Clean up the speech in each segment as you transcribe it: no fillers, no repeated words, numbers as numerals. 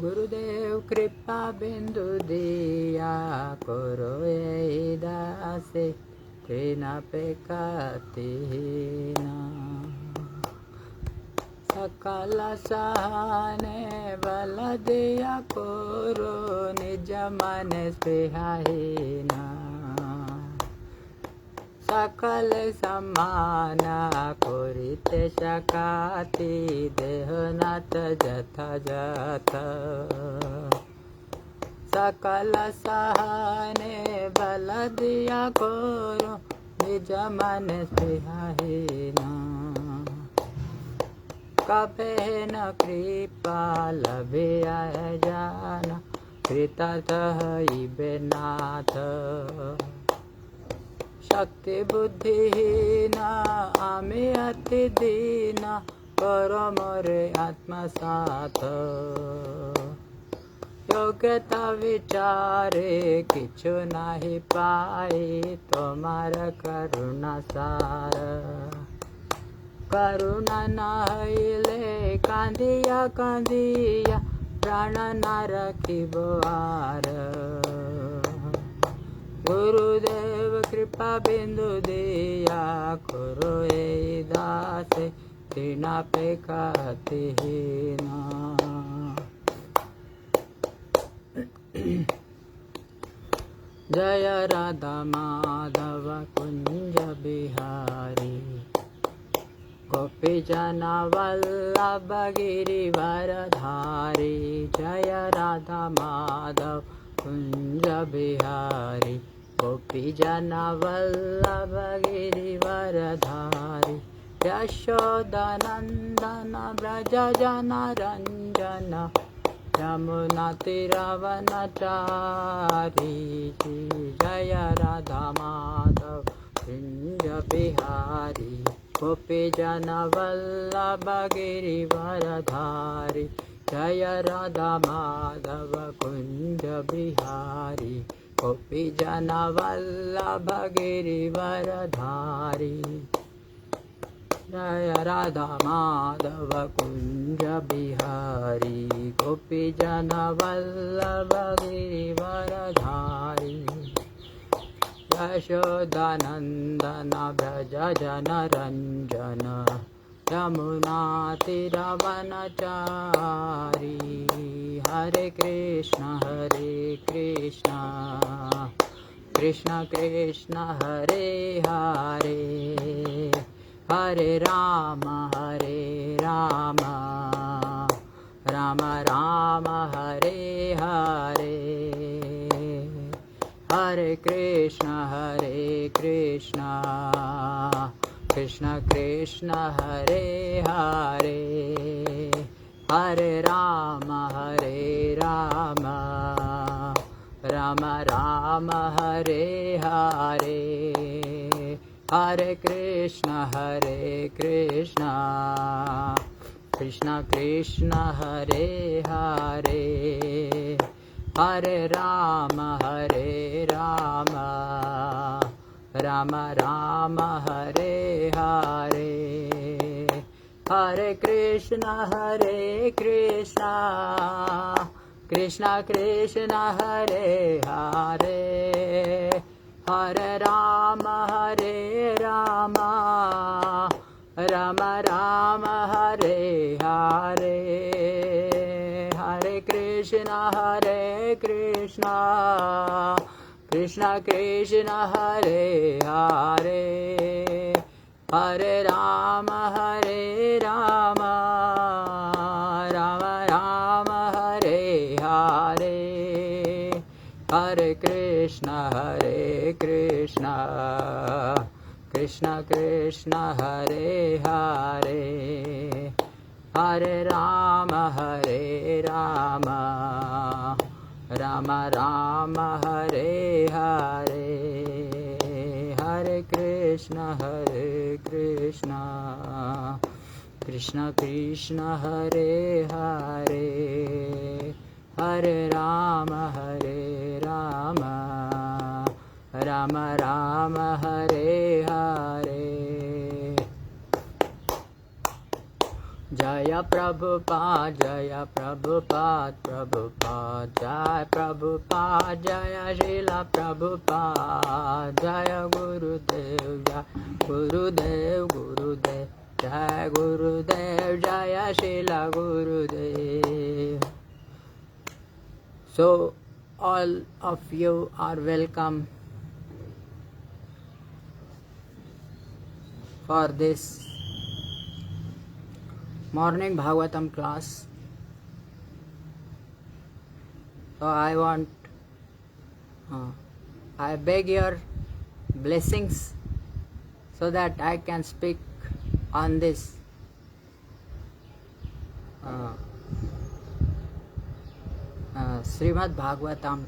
गुरुदेव कृपा बिंदु दिया करो ये दासे कृणा पे कतिहीना सकल सहने बल दिया करो निज मन स्पृहहीना सकल समान करिते शकाति देहनाथ जथ जथ सकल सहने बल दिया करो निज मन स्पृहहीना कपे न कृपा लभिया जान कृतार्थ इबे नाथ शक्ति बुद्धिहीना आमी अति दीना करो मोरे आत्मसात योग्यता विचारे किछु नाही पाए तुम्हार करुणा सार करुणा नहिले कांदिया कांदिया प्राण न रखिबो आर गुरुदेव कृपा बिंदु दिया करो ये दासे कृणा पे कतिहीना जय राधा माधव कुंज बिहारी गोपी जना वल्लभ गिरिवरधारी जय राधा माधव कुंज बिहारी गोपी जना वल्लभ गिरिवरधारी यशोदनंदन ब्रज जन रंजन यमुना तीरवनचारी जय राधा माधव कुंज बिहारी गोपी जन वल्लभ गिरिवरधारी जय राधा माधव कुंज बिहारी गोपी जन वल्लभ गिरिवरधारी जय राधा माधव कुंज बिहारी गोपी जन वल्लभ गिरिवरधारी यशोदानंदन ब्रज जन रंजन यमुना तीरवनचारी हरे कृष्ण कृष्ण कृष्ण हरे हरे हरे राम राम राम हरे हरे हरे कृष्ण कृष्ण कृष्ण हरे हरे हरे राम राम राम हरे हरे हरे कृष्ण कृष्ण कृष्ण हरे हरे हरे राम राम राम हरे हरे हरे कृष्ण कृष्ण कृष्ण हरे हरे हरे राम राम राम हरे हरे हरे कृष्ण कृष्ण कृष्ण हरे हरे हरे राम राम राम हरे हरे हरे कृष्ण कृष्ण कृष्ण हरे हरे हरे राम राम हरे हरे हरे कृष्ण कृष्ण कृष्ण हरे हरे हरे राम राम राम हरे हरे जय Prabhupada Jaya Prabhupada Prabhupada Jaya Prabhupada Jaya Srila Prabhupada Jaya Gurudev Jaya Gurudev Gurudev Jaya Gurudev Jaya Srila Gurudev. So all of you are welcome for this morning Bhagavatam class. So I beg your blessings so that I can speak on this Srimad Bhagavatam.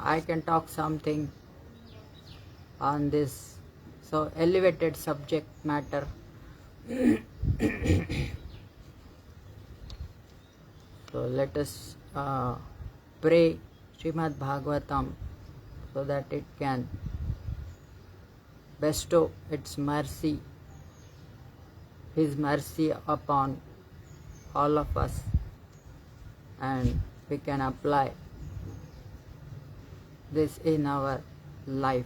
I can talk something on this so elevated subject matter. So let us pray Srimad Bhagavatam so that it can bestow its mercy, His mercy upon all of us, and we can apply this in our life.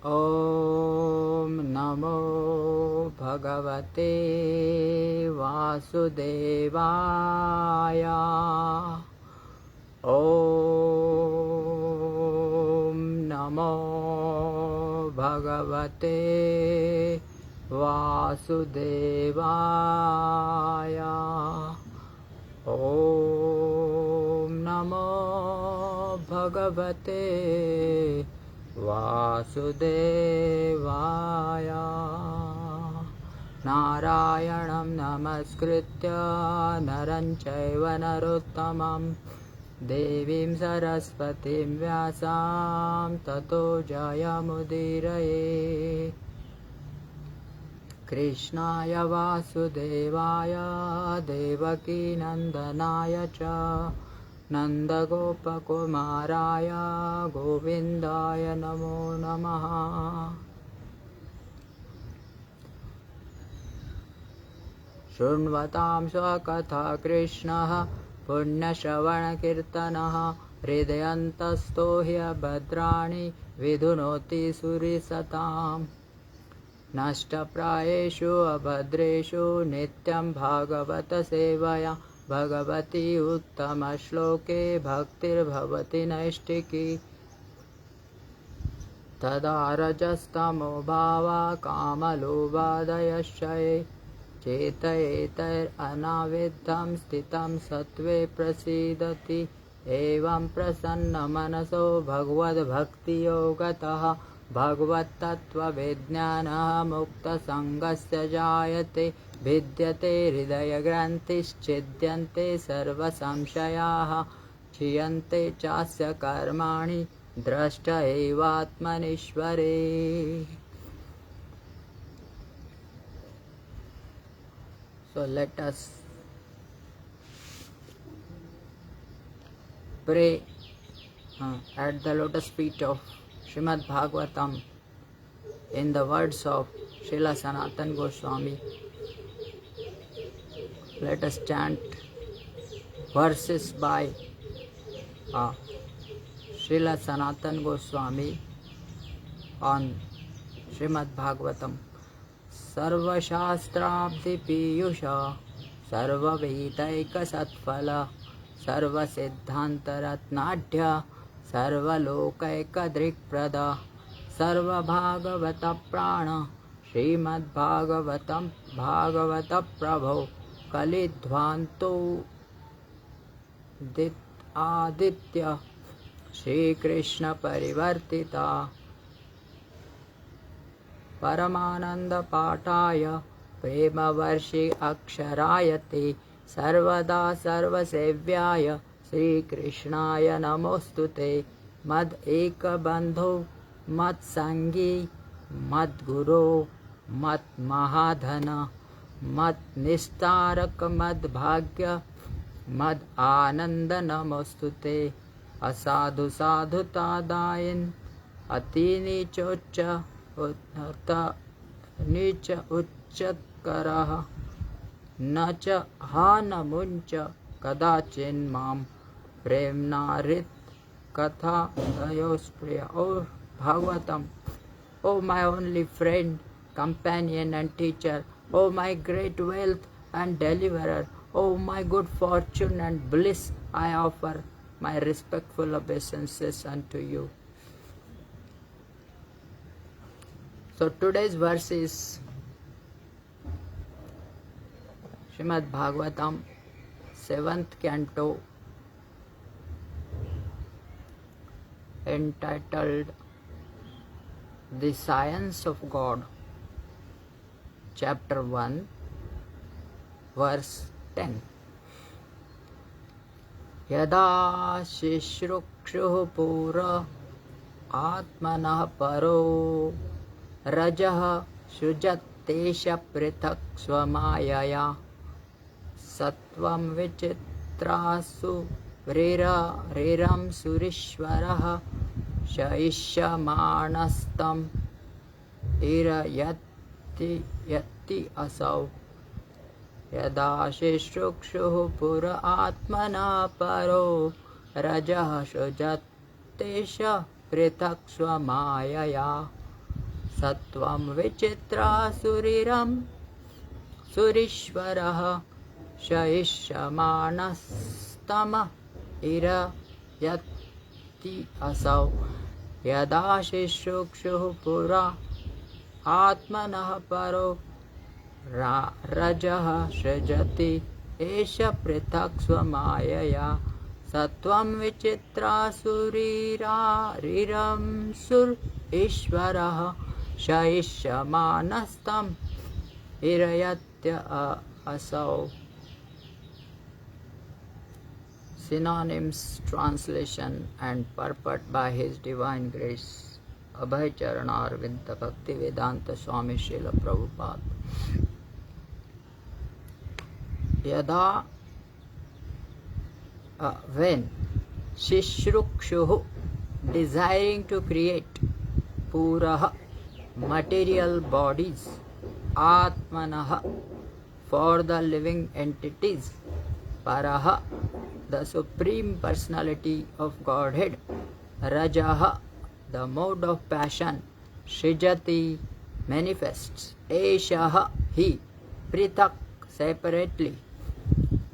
Om Namo Bhagavate Vasudevaya. Om Namo Bhagavate Vasudevaya. Om Namo Bhagavate Vasudevaya. Narayanam namaskritya naram chaiva narottamam devim saraswatim vyasam tato jayamudiraye. Krishnaya Vasudevaya Devaki Nandanaya cha Nandagopakumaraya Govindaya Namo Namaha. Shunvatam Swakatha Krishnaha Punyashravanakirtanaha Hridayantasto Bhadrani Vidhunoti Surisatam. Nashtaprayeshu abhadreshu nityam bhagavata sevaya bhagavati uttama shloke bhaktir bhavati naistiki. Tada rajastamo bhava kamalobhadayashaye chetayetar anaviddham stitam sattve prasidati. Evam prasanna manaso bhagavad bhakti yogataha Bhagavat tattva vijnana mukta sangasya jayate vidyate hridaya granthis chidyante sarva samshayaha chiyante chasya karmani drashta evatmanishvare. So let us pray at the lotus feet of Srimad Bhagavatam in the words of Srila Sanatana Goswami. Let us chant verses by Srila Sanatana Goswami on Srimad Bhagavatam. Sarva Shastrabdi Piyusha Sarva Vedaika Satphala Sarva Siddhanta Ratnadhya Sarva Lokaika Drikprada Sarva Bhagavata Prana Srimad Bhagavatam Bhagavata Prabho Kalidhvanto Aditya Shri Krishna Parivartita Paramananda Pataya Prema Varshi Aksharayate Sarvada Sarvasevyaya Shri Krishnaya Namostute. Mad Eka Bandho Mad Sangi Mad Guru Mad Mahadhana Mad Nistarak Mad Bhagya Mad Ananda Namostute. Asadhu Sadhu Tadayin अति नीच उच्चकरः न च हा न मुञ्च कदाचिन्मां प्रेम्नारित कथा दयोस्प्रिय. O Bhagavatam, O my only friend, companion and teacher, O my great wealth and deliverer, O my good fortune and bliss, I offer my respectful obeisances unto you. So today's verse is Srimad Bhagavatam, 7th canto, entitled The Science of God, chapter 1, verse 10. Yada shishrukshuh pura atmanah paro rajah shujatesha prithak swamayaya Satvam vichitrasu riram surishvarah shaishamanastam irayati asau. Yada shishrukshuh pura atmana paro rajah shujatesha prithak swamayaya Satvam vichitrasu riram surishvarah shaishamanastama irayati asau. Yada shishrukshuh pura atmanah paro rajah shrajati esha prithak swamayaya Satvam vichitra riram sur ishvarah shaishamanastam irayatya asau. Synonyms, translation and purport by His Divine Grace Abhay Charana Arvinda Bhakti Vedanta Swami Srila Prabhupada. Yada when Shishrukshuh, desiring to create, Purah, material bodies, Atmanah, for the living entities, Paraha, the Supreme Personality of Godhead, Rajaha, the mode of passion, Shrijati, manifests, Eshaha, he, Prithak, separately,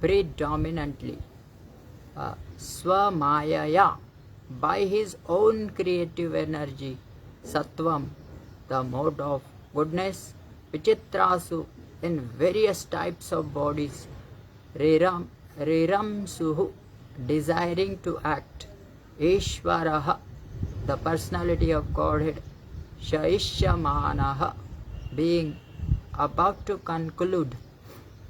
predominantly, Swamayaya, by his own creative energy, Sattvam, the mode of goodness, Vichitrasu, in various types of bodies, Riram Suhu, desiring to act, Ishvaraha, the personality of Godhead, Shaishamanaha, being about to conclude,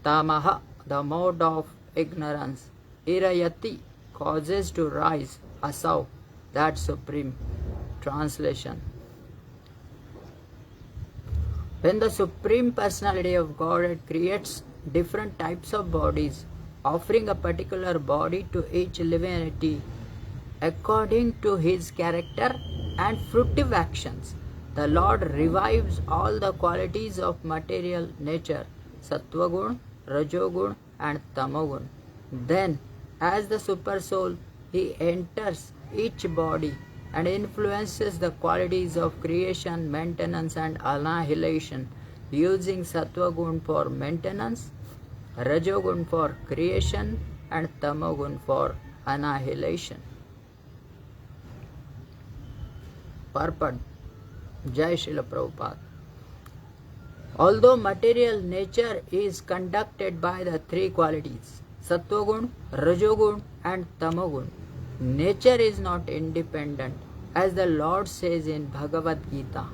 Tamaha, the mode of ignorance, Irayati, causes to rise, Asau, that supreme. Translation. When the Supreme Personality of Godhead creates different types of bodies, offering a particular body to each living entity according to his character and fruitive actions, the Lord revives all the qualities of material nature, Sattvagun, Rajogun and Tamogun. Then, as the Super Soul, he enters each body and influences the qualities of creation, maintenance and annihilation, using Sattvagun for maintenance, Rajogun for creation and Tamogun for annihilation. Purport. Jai Srila Prabhupada. Although material nature is conducted by the three qualities, Sattvagun, Rajogun and Tamogun, nature is not independent, as the Lord says in Bhagavad Gita.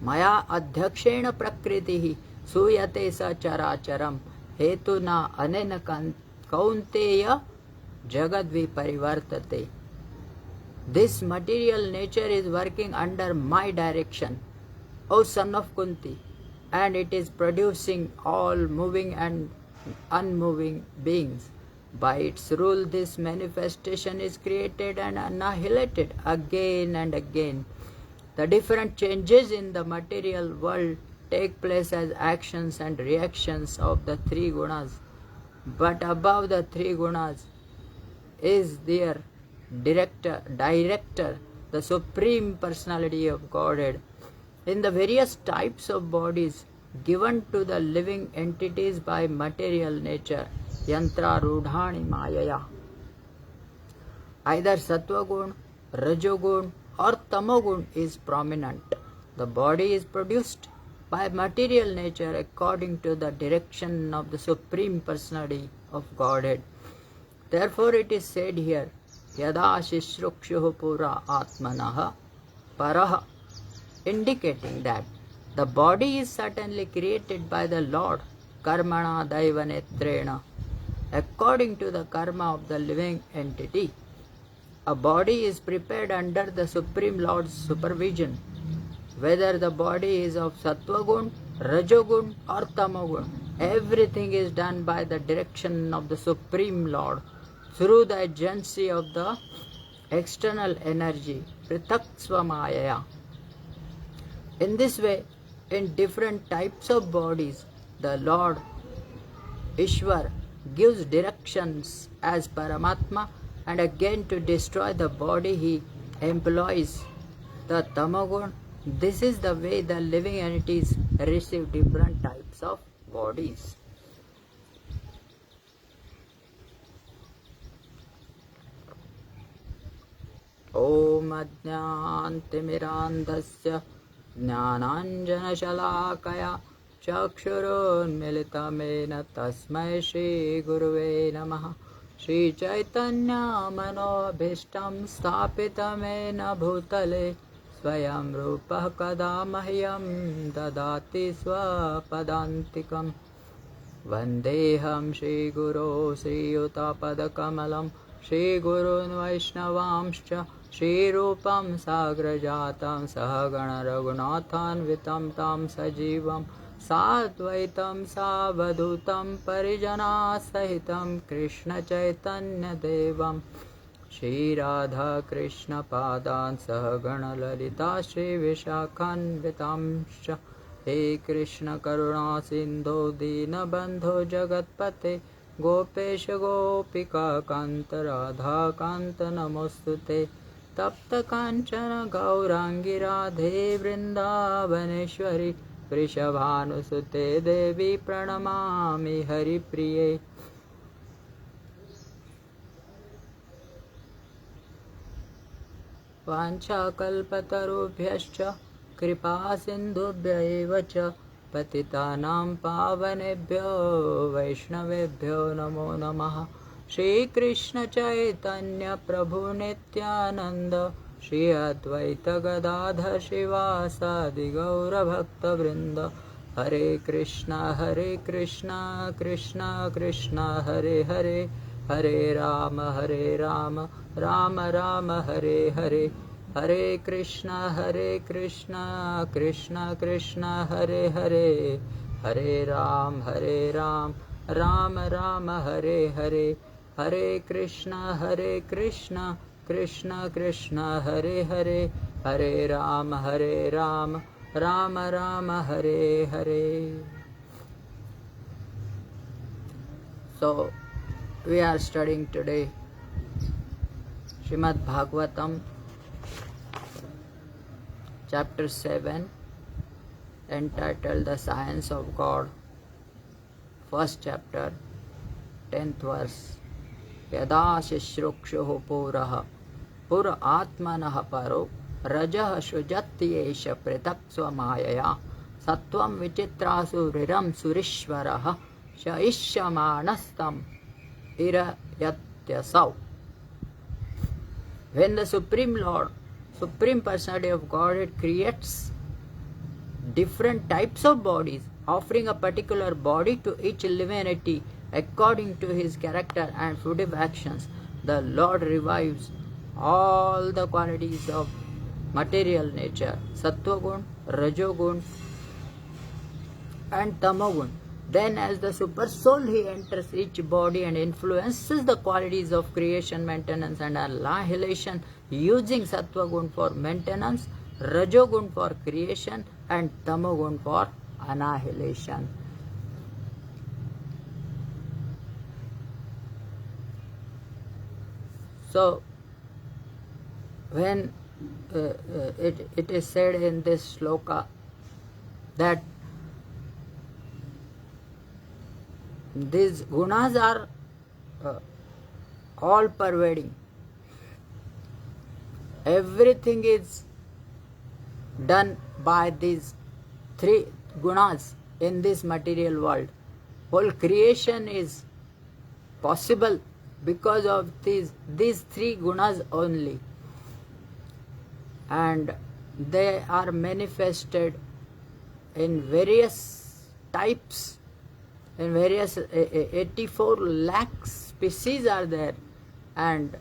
Maya adhyakshena prakritihi suyate sa characharam hetuna anena kaunteya jagadvi parivartate. This material nature is working under my direction, O son of Kunti, and it is producing all moving and unmoving beings. By its rule, this manifestation is created and annihilated again and again. The different changes in the material world take place as actions and reactions of the three gunas. But above the three gunas is their director, the Supreme Personality of Godhead. In the various types of bodies given to the living entities by material nature, yantra rudhani mayaya, either sattva-gun, rajogun or tamogun is prominent. The body is produced by material nature according to the direction of the Supreme Personality of Godhead. Therefore it is said here, yada shishrukshuh pura atmanaha paraha, indicating that the body is certainly created by the Lord, karmana daivanetrena, according to the karma of the living entity. A body is prepared under the Supreme Lord's supervision. Whether the body is of sattva-gun, rajogun or tamogun, everything is done by the direction of the Supreme Lord through the agency of the external energy, pritaksvamayaya. In this way, in different types of bodies, the Lord Ishwar gives directions as Paramatma, and again to destroy the body he employs the tamogun. This is the way the living entities receive different types of bodies. Om Ajnantimirandhasya Jnananjanashalakaya Chakshurunmilitamena Tasmai Shri Guruve Namaha. Shri Chaitanya Manobhishtam Sthapitamena Bhutale Swayam Rupah Kada Mahyam Dadati Swapadantikam. Vandeham Shri Guru Sri Utapadakamalam Shri Gurun Vaishnavamscha Shri Rupam Sagrajatam Sahagana Raghunathan Vitam Tam Sajivam Sadvaitam Savadhutam Parijana Sahitam Krishna Chaitanya Devam Shri Radha Krishna Padan Sahagana Lalita Shri Vishakhan Vitamscha. He Krishna Karuna Sindho Dina Bandho Jagatpate Gopesha Gopika Kanta Radha Kanta Namostute Tapta Kanchana Gaurangi Radhe Vrindavaneshwari Vrishabhanusute Devi Pranamami Hari Priye. Vancha kalpatarubhyascha kripa sindhubhya eva cha patitanam pavanebhyo vaishnavebhyo namo namaha. Shri Krishna Chaitanya Prabhu Nityananda Shri Advaita Gadadhar Shivasadi Gaura Bhakta Vrinda. Hare Krishna Krishna Krishna Hare Hare, Hare Rama Rama Rama Hare Hare. Hare Krishna Krishna Krishna Hare Hare, Hare Ram Rama Rama Hare Hare. Hare Krishna Krishna Krishna Hare Hare, Hare Ram Rama Rama Hare Hare. So we are studying today Srimad Bhagavatam chapter 7, entitled The Science of God. First chapter, 10th verse. Yada shishrukshuh purah pur atmanah paro rajah shujatyesha pritaksva mayaya sattvam vichitrasu riram surishvarah shaishyamanastam irayatyasau. When the Supreme Lord, Supreme Personality of Godhead, creates different types of bodies, offering a particular body to each living entity according to his character and fruitive actions, the Lord revives all the qualities of material nature, sattva-gun, rajogun and tamagun, Then as the super soul, he enters each body and influences the qualities of creation, maintenance and annihilation, using sattva gun for maintenance, rajogun for creation and tamogun for annihilation. So when it is said in this shloka that these gunas are all pervading, everything is done by these three gunas in this material world. Whole creation is possible because of these three gunas only, and they are manifested in various types, in various 84 lakh species are there, and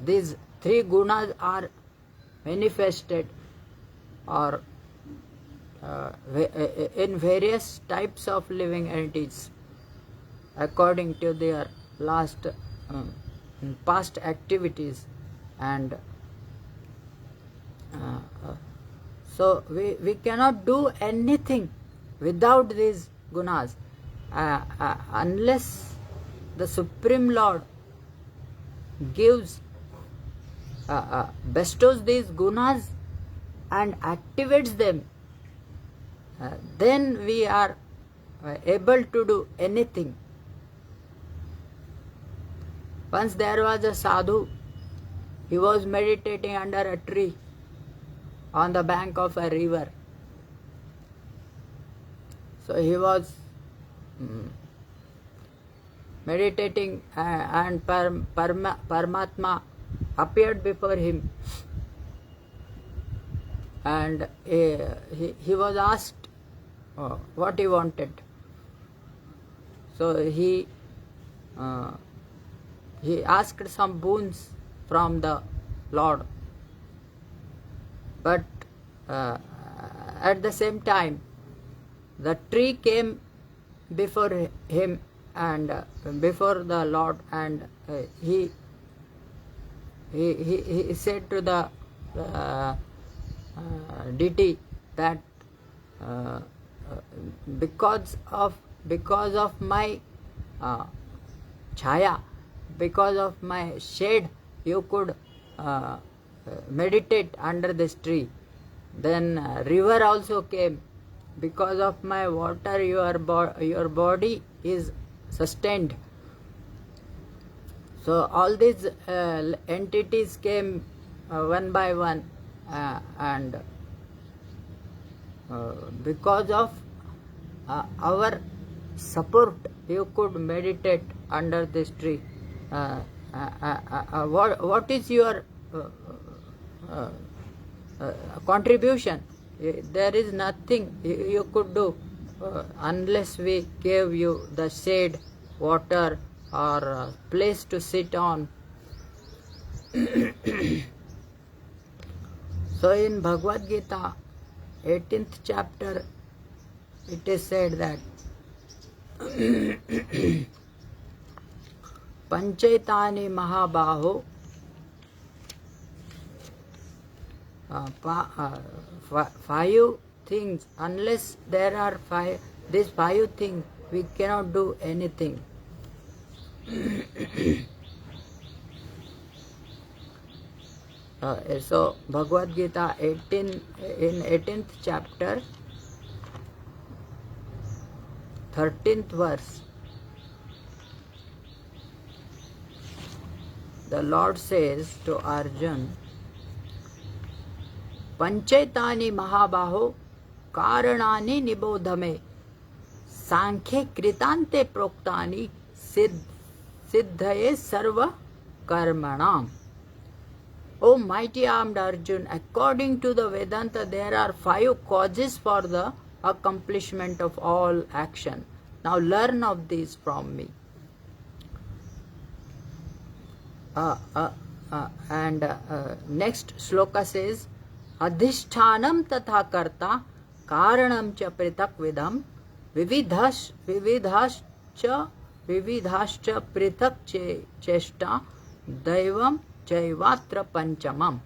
these three gunas are manifested or in various types of living entities according to their past activities, and so we cannot do anything without these gunas unless the Supreme Lord gives bestows these gunas and activates them, then we are able to do anything. Once there was a sadhu, he was meditating under a tree on the bank of a river. So he was meditating and Paramatma appeared before him, and he was asked what he wanted. So he asked some boons from the Lord, but at the same time the tree came before him and before the Lord, and he said to the deity that because of my chaya, because of my shade, you could meditate under this tree. Then river also came. Because of my water, your body is sustained. So all these entities came one by one, and because of our support, you could meditate under this tree. What is your contribution? There is nothing you could do unless we gave you the shade, water or place to sit on. So in Bhagavad Gita 18th chapter it is said that Panchaitani Mahabaho, five things, unless there are these five things, we cannot do anything. So Bhagavad Gita 18th chapter 13th verse, the Lord says to Arjun, Panchaitani Mahabaho Karanani Nibodhame Sankhye Kritante Proktani Siddhaye Sarva Karmanam. O mighty armed Arjun, according to the Vedanta, there are 5 causes for the accomplishment of all action. Now learn of these from me. And next shloka says, Adhishthanam tatha karta कारणं च पृथक् विधं विविधाश्च पृथक् चेष्टा दैवं चैवात्र पंचमम्.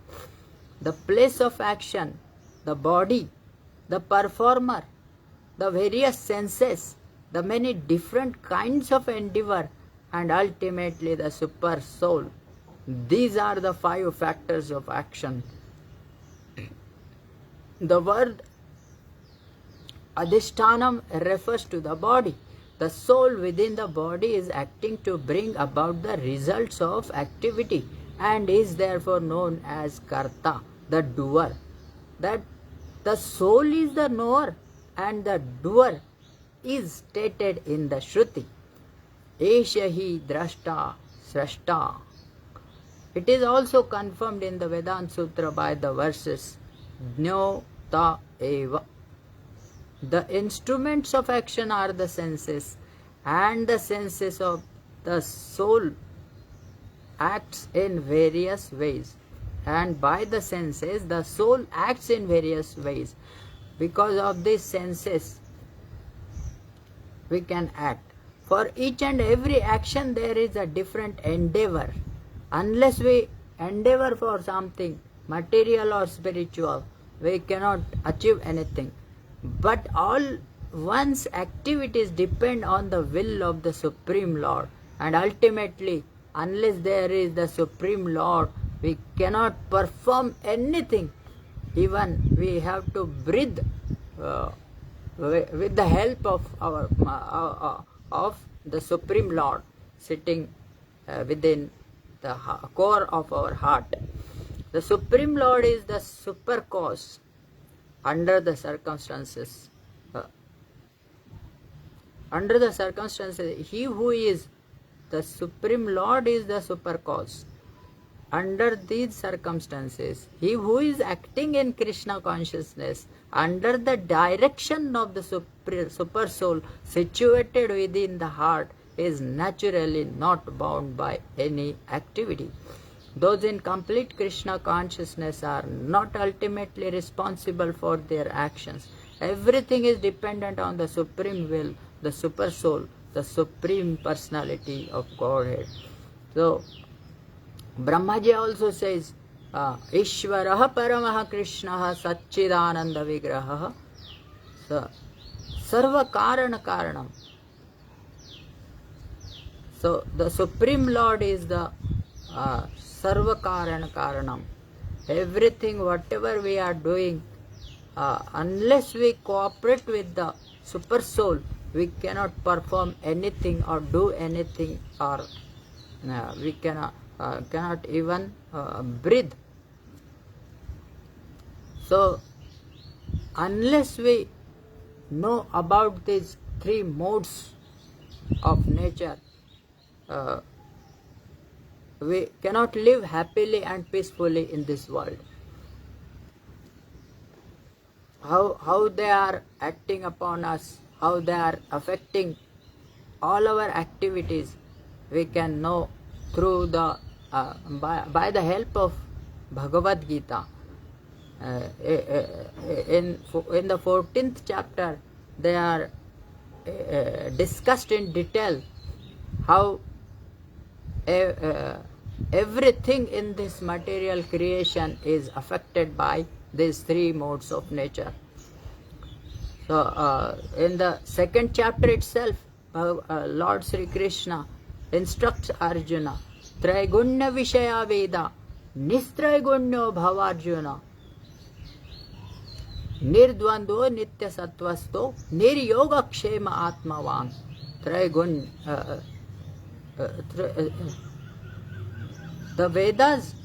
The place of action, the body, the performer, the various senses, the many different kinds of endeavor, and ultimately the super soul. These are the 5 factors of action. The word Adhishtanam refers to the body. The soul within the body is acting to bring about the results of activity and is therefore known as Karta, the doer. That the soul is the knower and the doer is stated in the Shruti. Esha hi drashta srashta. It is also confirmed in the Vedanta Sutra by the verses Jnota eva. The instruments of action are the senses, and the senses of the soul acts in various ways. And by the senses, the soul acts in various ways. Because of these senses, we can act. For each and every action, there is a different endeavor. Unless we endeavor for something, material or spiritual, we cannot achieve anything. But all one's activities depend on the will of the Supreme Lord. And ultimately, unless there is the Supreme Lord, we cannot perform anything. Even we have to breathe with the help of of the Supreme Lord sitting within the core of our heart. The Supreme Lord is the super cause under the circumstances. Under the circumstances, he who is the Supreme Lord is the super cause. Under these circumstances, he who is acting in Krishna consciousness under the direction of the super soul situated within the heart is naturally not bound by any activity. Those in complete Krishna consciousness are not ultimately responsible for their actions. Everything is dependent on the Supreme Will, the Super Soul, the Supreme Personality of Godhead. So, Brahmaji also says, Ishvaraha Paramaha Krishnaha Satchidananda Vigraha Sarva Karana Karanam. So, the Supreme Lord is the Sarva Karana Karanam. Everything, whatever we are doing, unless we cooperate with the Super Soul, we cannot perform anything or do anything, or we cannot even breathe. So, unless we know about these 3 modes of nature, we cannot live happily and peacefully in this world. How they are acting upon us, how they are affecting all our activities, we can know through the by the help of Bhagavad Gita. In the 14th chapter, they are discussed in detail how everything in this material creation is affected by these 3 modes of nature. So, in the 2nd chapter itself, Lord Sri Krishna instructs Arjuna, Traigunya Vishaya Veda, Nistraigunya Bhavarjuna, Nirdvando Nitya Sattvasto, Niryoga Kshema Atmavan. The Vedas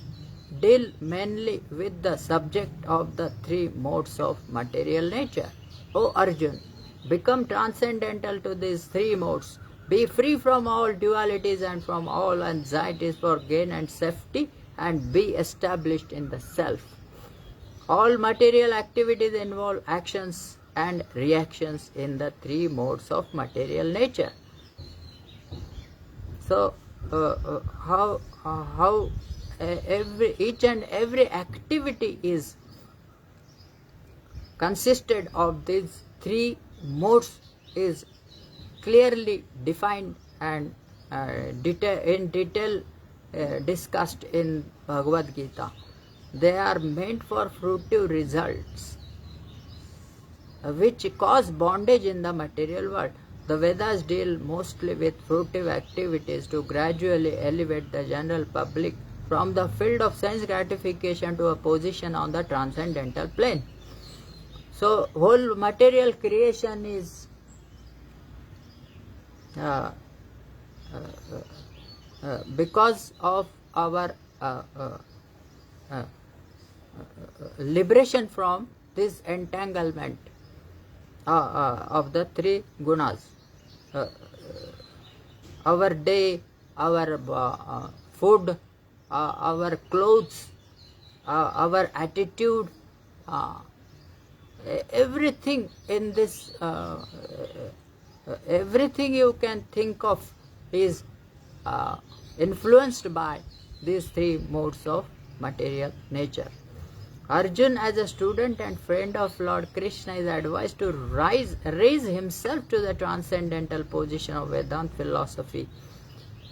deal mainly with the subject of the 3 modes of material nature. O Arjun, become transcendental to these 3 modes. Be free from all dualities and from all anxieties for gain and safety, and be established in the self. All material activities involve actions and reactions in the 3 modes of material nature. So, how each and every activity is consisted of these three modes is clearly defined and in detail discussed in Bhagavad Gita. They are meant for fruitive results which cause bondage in the material world. The Vedas deal mostly with fruitive activities to gradually elevate the general public from the field of sense gratification to a position on the transcendental plane. So, whole material creation is because of our liberation from this entanglement of the three gunas. Our day, our food, our clothes, our attitude, everything in this, everything you can think of is influenced by these three modes of material nature. Arjun, as a student and friend of Lord Krishna, is advised to raise himself to the transcendental position of Vedanta philosophy.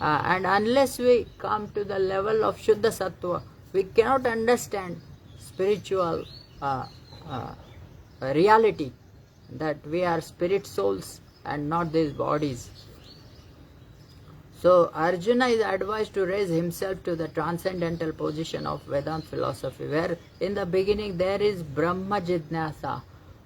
And unless we come to the level of Shuddha Sattva, we cannot understand spiritual reality, that we are spirit souls and not these bodies. So Arjuna is advised to raise himself to the transcendental position of Vedanta philosophy, where in the beginning there is Brahma Jidnasa,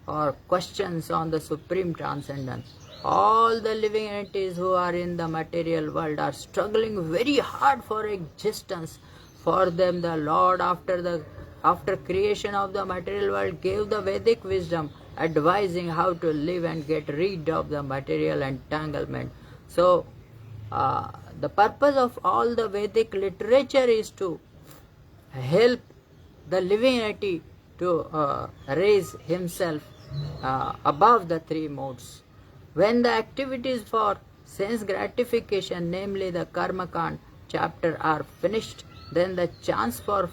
or questions on the supreme transcendence. All the living entities who are in the material world are struggling very hard for existence. For them the Lord, after creation of the material world, gave the Vedic wisdom advising how to live and get rid of the material entanglement. So the purpose of all the Vedic literature is to help the living entity to raise himself above the three modes. When the activities for sense gratification, namely the Karma Kand chapter, are finished, then the chance for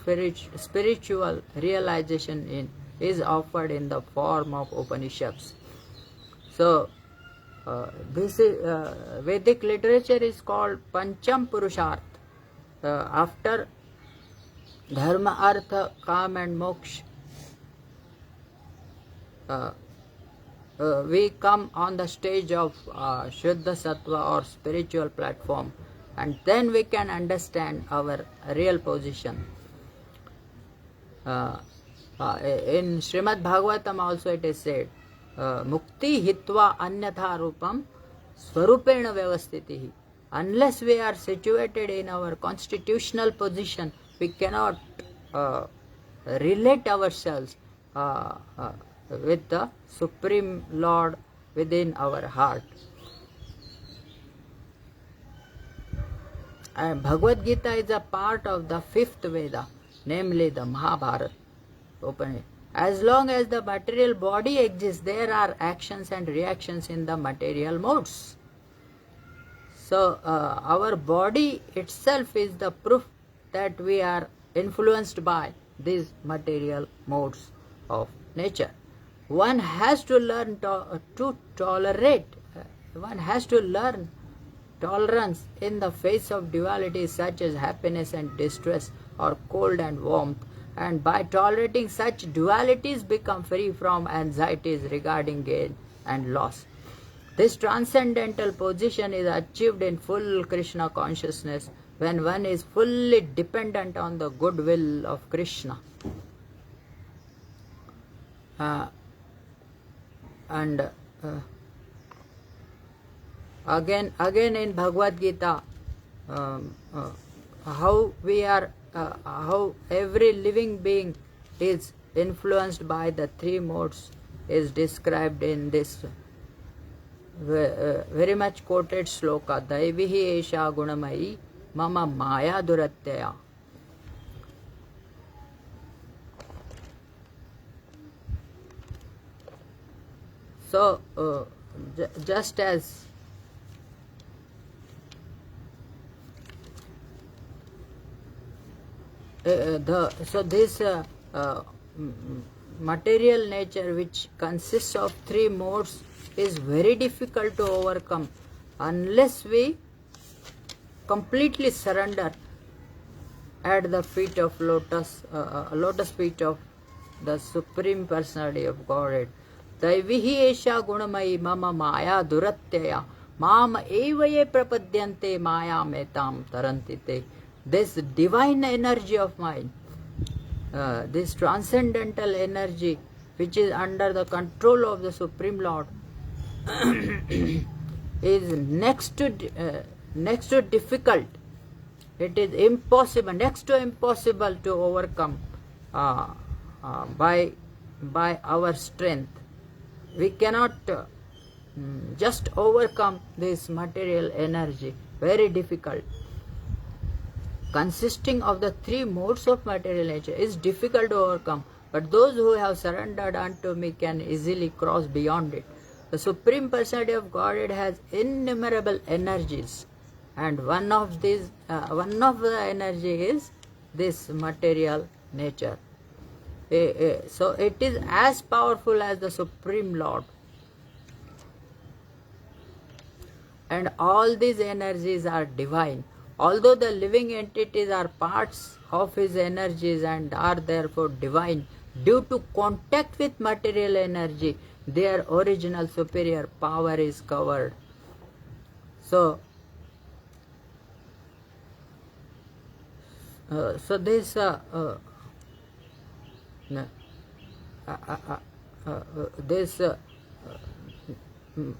spiritual realization is offered in the form of Upanishads. So, this is, Vedic literature is called Pancham Purusharth. After Dharma, Artha, Kam and Moksha, we come on the stage of Shuddha Sattva or spiritual platform, and then we can understand our real position. In Srimad Bhagavatam also it is said, Mukti hitva anyatha rupam swarupena vyavastitihi. Unless we are situated in our constitutional position, we cannot relate ourselves with the Supreme Lord within our heart. And Bhagavad Gita is a part of the fifth Veda, namely the Mahabharata. As long as the material body exists, there are actions and reactions in the material modes. So, our body itself is the proof that we are influenced by these material modes of nature. One has to learn to tolerate, one has to learn tolerance in the face of dualities such as happiness and distress, or cold and warmth, and by tolerating such dualities become free from anxieties regarding gain and loss. This transcendental position is achieved in full Krishna consciousness when one is fully dependent on the goodwill of Krishna. Again in Bhagavad Gita, how every living being is influenced by the three modes is described in this very much quoted sloka, Daivihi Esha Gunamayi Mama Maya Duratyaya. So, just as this material nature, which consists of three modes, is very difficult to overcome unless we completely surrender at the feet of lotus feet of the Supreme Personality of Godhead. Daivihi esha gunamayi mama maya duratyaya mam evaye prapadyante maya metam tarantite. This divine energy of mine, this transcendental energy which is under the control of the Supreme Lord, is next to difficult. It is impossible, next to impossible to overcome by our strength. We cannot just overcome this material energy. Very difficult. Consisting of the three modes of material nature is difficult to overcome, but those who have surrendered unto me can easily cross beyond it. The Supreme Personality of Godhead has innumerable energies, and one of the energy is this material nature. So it is as powerful as the Supreme Lord, and all these energies are divine. Although the living entities are parts of his energies and are therefore divine, due to contact with material energy, their original superior power is covered. So this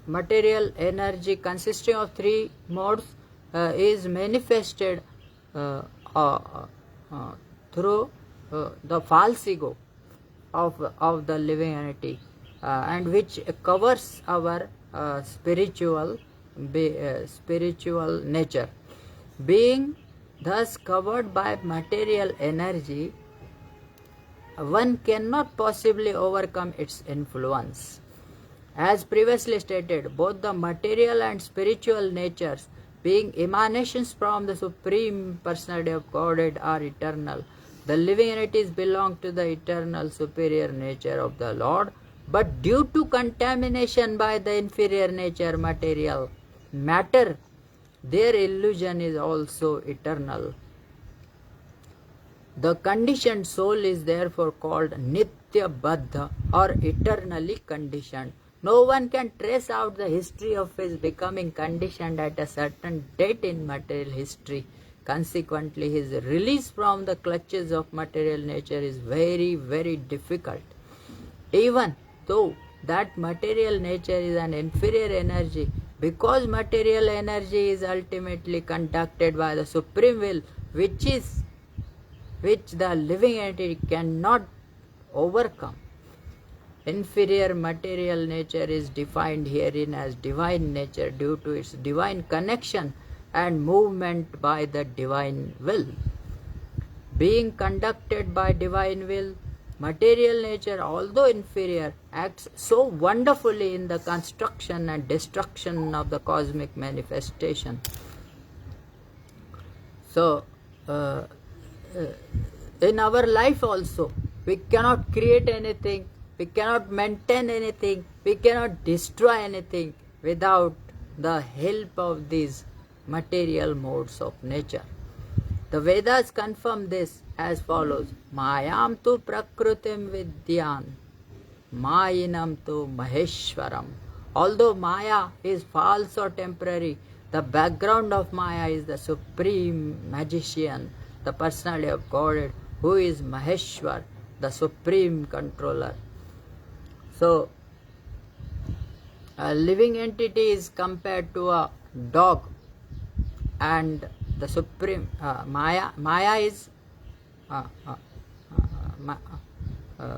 material energy consisting of three modes is manifested through the false ego of the living entity, and which covers our spiritual nature. Being thus covered by material energy, one cannot possibly overcome its influence. As previously stated, both the material and spiritual natures, being emanations from the Supreme Personality of Godhead, are eternal. The living entities belong to the eternal superior nature of the Lord, but due to contamination by the inferior nature material matter, their illusion is also eternal. The conditioned soul is therefore called Nitya Baddha, or eternally conditioned. No one can trace out the history of his becoming conditioned at a certain date in material history. Consequently, his release from the clutches of material nature is very, very difficult. Even though that material nature is an inferior energy, because material energy is ultimately conducted by the Supreme Will, which the living entity cannot overcome. Inferior material nature is defined herein as divine nature due to its divine connection and movement by the divine will. Being conducted by divine will, material nature, although inferior, acts so wonderfully in the construction and destruction of the cosmic manifestation. So, in our life also, we cannot create anything, we cannot maintain anything, we cannot destroy anything without the help of these material modes of nature. The Vedas confirm this as follows: Mayam tu prakrutim vidyan, Mayinam tu maheshwaram. Although Maya is false or temporary, the background of Maya is the supreme magician, the personality of Godhead, who is Maheshwar, the supreme controller. So, a living entity is compared to a dog, and the supreme Maya is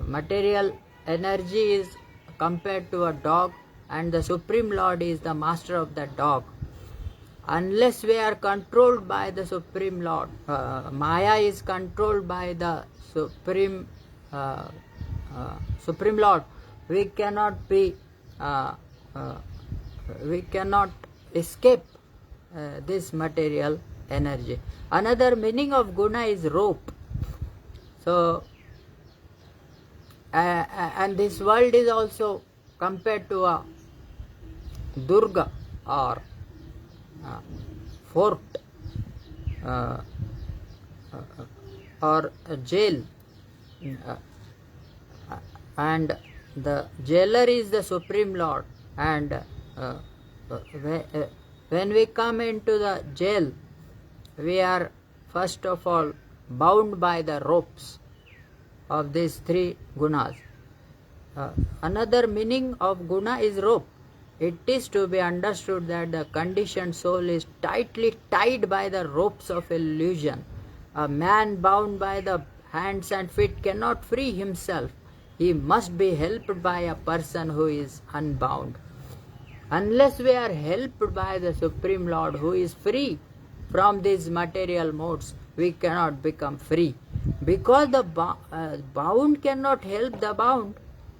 material energy is compared to a dog, and the Supreme Lord is the master of that dog. Unless we are controlled by the Supreme Lord, Maya is controlled by the Supreme Lord, we cannot escape this material energy. Another meaning of guna is rope. So And this world is also compared to a Durga or fort uh, or a jail, uh, and the jailer is the Supreme Lord. And when we come into the jail, we are first of all bound by the ropes of these three gunas. Another meaning of guna is rope. It is to be understood that the conditioned soul is tightly tied by the ropes of illusion. A man bound by the hands and feet cannot free himself. He must be helped by a person who is unbound. Unless we are helped by the Supreme Lord who is free from these material modes, we cannot become free. Because the bound cannot help the bound,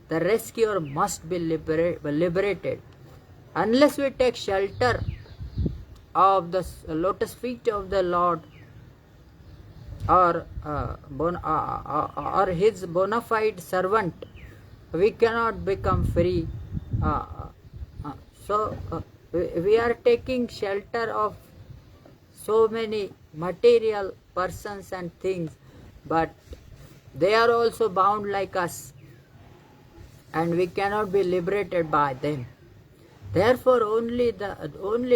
the rescuer must be liberated. Unless we take shelter of the lotus feet of the Lord or his bona fide servant, we cannot become free. So we are taking shelter of so many material persons and things, but they are also bound like us, and we cannot be liberated by them. Therefore, only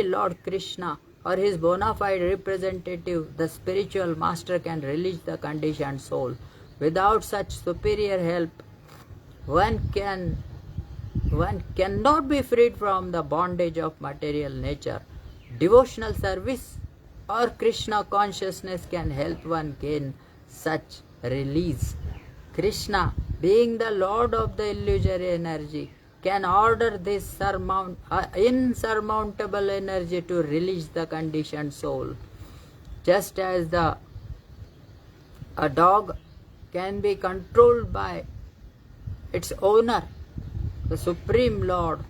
Lord Krishna or his bona fide representative, the spiritual master, can release the conditioned soul. Without such superior help, one cannot be freed from the bondage of material nature. Devotional service or Krishna consciousness can help one gain such release. Krishna, being the Lord of the illusory energy, can order this insurmountable energy to release the conditioned soul. Just as a dog can be controlled by its owner, the Supreme Lord,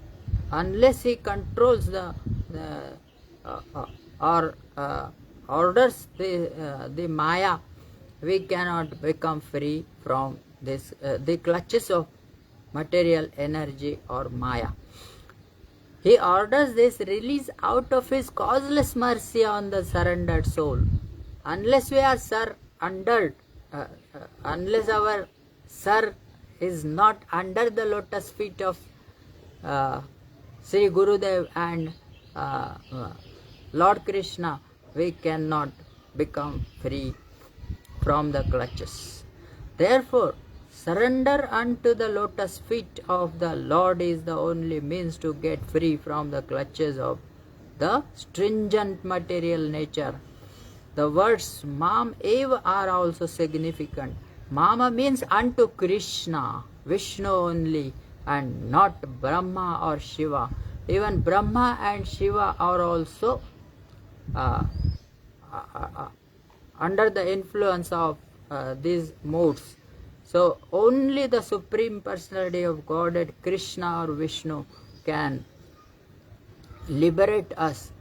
unless he controls or orders the Maya, we cannot become free from this the clutches of material energy or Maya. He orders this release out of his causeless mercy on the surrendered soul. Unless we are surrendered, unless our sir is not under the lotus feet of Sri Gurudev and Lord Krishna, we cannot become free from the clutches. Therefore, surrender unto the lotus feet of the Lord is the only means to get free from the clutches of the stringent material nature. The words Mam Eva are also significant. Mama means unto Krishna, Vishnu only, and not Brahma or Shiva. Even Brahma and Shiva are also under the influence of these modes. So only the Supreme Personality of Godhead, Krishna or Vishnu, can liberate us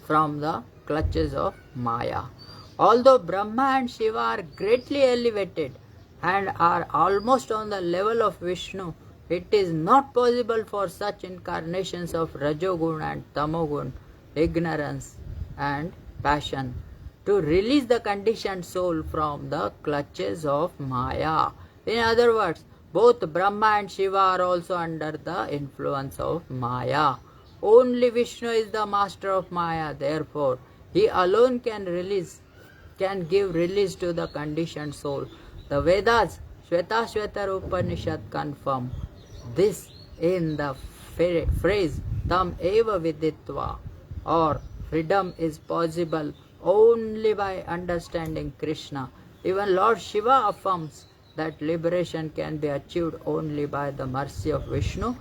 from the clutches of Maya. Although Brahma and Shiva are greatly elevated and are almost on the level of Vishnu, it is not possible for such incarnations of Rajogun and Tamogun, ignorance and passion, to release the conditioned soul from the clutches of Maya. In other words, both Brahma and Shiva are also under the influence of Maya. Only Vishnu is the master of Maya. Therefore, he alone can give release to the conditioned soul. The Vedas, Shvetashvatar Upanishad, confirm this in the phrase Tam eva viditva, or freedom is possible only by understanding Krishna. Even Lord Shiva affirms that liberation can be achieved only by the mercy of Vishnu.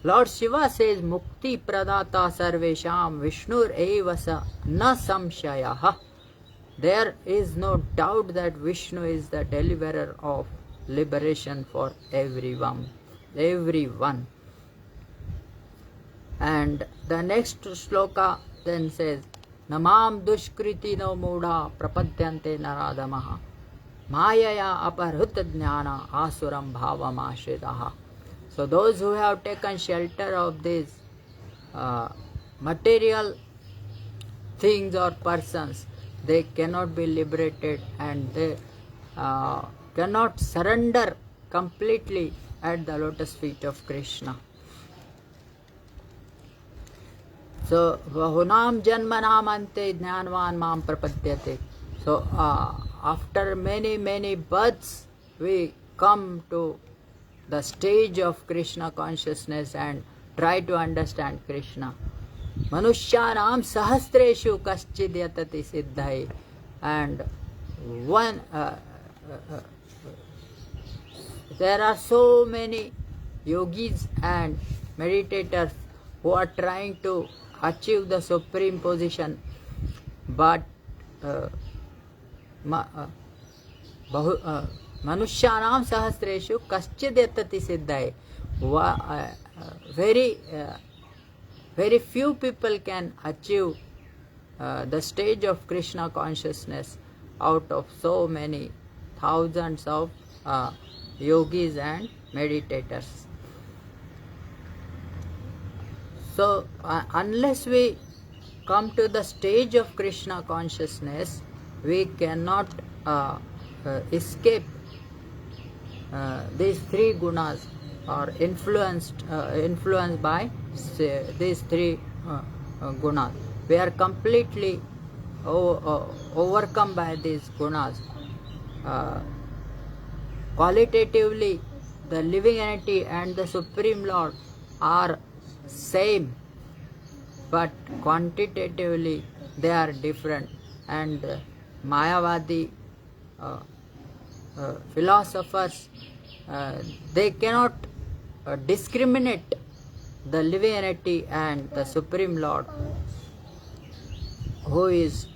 Lord Shiva says, Mukti pradata sarvesham Vishnur eva sa na samshayaha. There is no doubt that Vishnu is the deliverer of liberation for everyone. And the next sloka then says, Namam dushkriti no mudha prapadyante naradamaha. Mayaya aparhut jnana asuram bhavam ashritaha. So those who have taken shelter of these material things or persons, they cannot be liberated, and they cannot surrender completely at the lotus feet of Krishna. So bahunam janmanam ante jnanvan mam prapadyate. So after many births we come to the stage of Krishna consciousness and try to understand Krishna. Manushyanam sahasreshu kaschid yatati siddhai. And one there are so many yogis and meditators who are trying to achieve the supreme position, but Manushyanam sahasreshu kaschid yatati siddhai. Very few people can achieve the stage of Krishna consciousness out of so many thousands of yogis and meditators. So unless we come to the stage of Krishna consciousness, we cannot escape these three gunas, or influenced by these three gunas. We are completely overcome by these gunas. Qualitatively, the living entity and the Supreme Lord are same, but quantitatively they are different, and Mayavadi philosophers, they cannot discriminate the living entity and the Supreme Lord, who is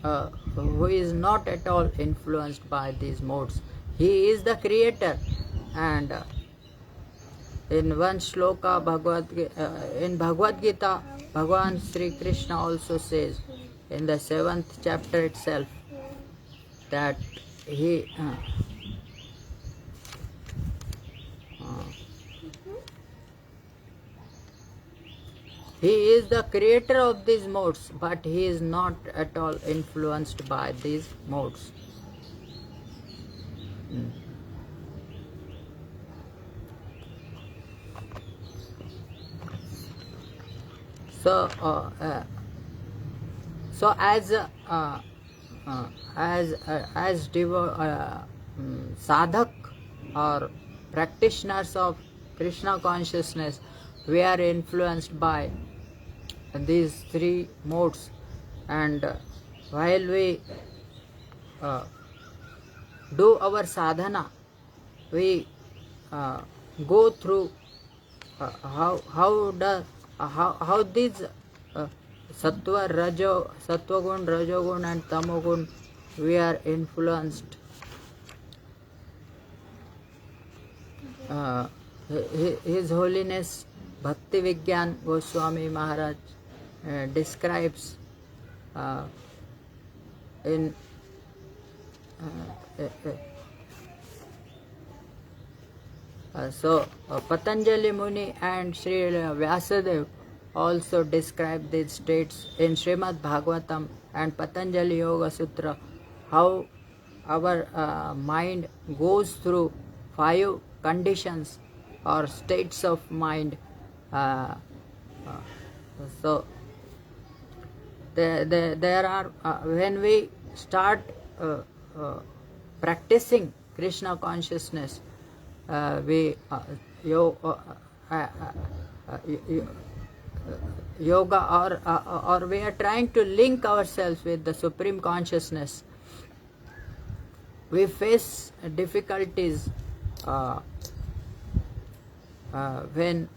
not at all influenced by these modes. He is the creator, and in one shloka in Bhagavad Gita, Bhagavan Sri Krishna also says in the 7th chapter itself that he is the creator of these modes, but he is not at all influenced by these modes. So as sadhak or practitioners of Krishna consciousness, we are influenced by these three modes, and while we do our sadhana, we go through how these sattvagun, rajogun and tamogun, we are influenced. His Holiness Bhakti Vigyan Goswami Maharaj describes in Patanjali Muni and Sri Vyasadeva also describe these states in Srimad Bhagavatam and Patanjali Yoga Sutra, how our mind goes through 5 conditions or states of mind. So there are when we start practicing Krishna consciousness, yoga, or we are trying to link ourselves with the Supreme Consciousness, we face difficulties when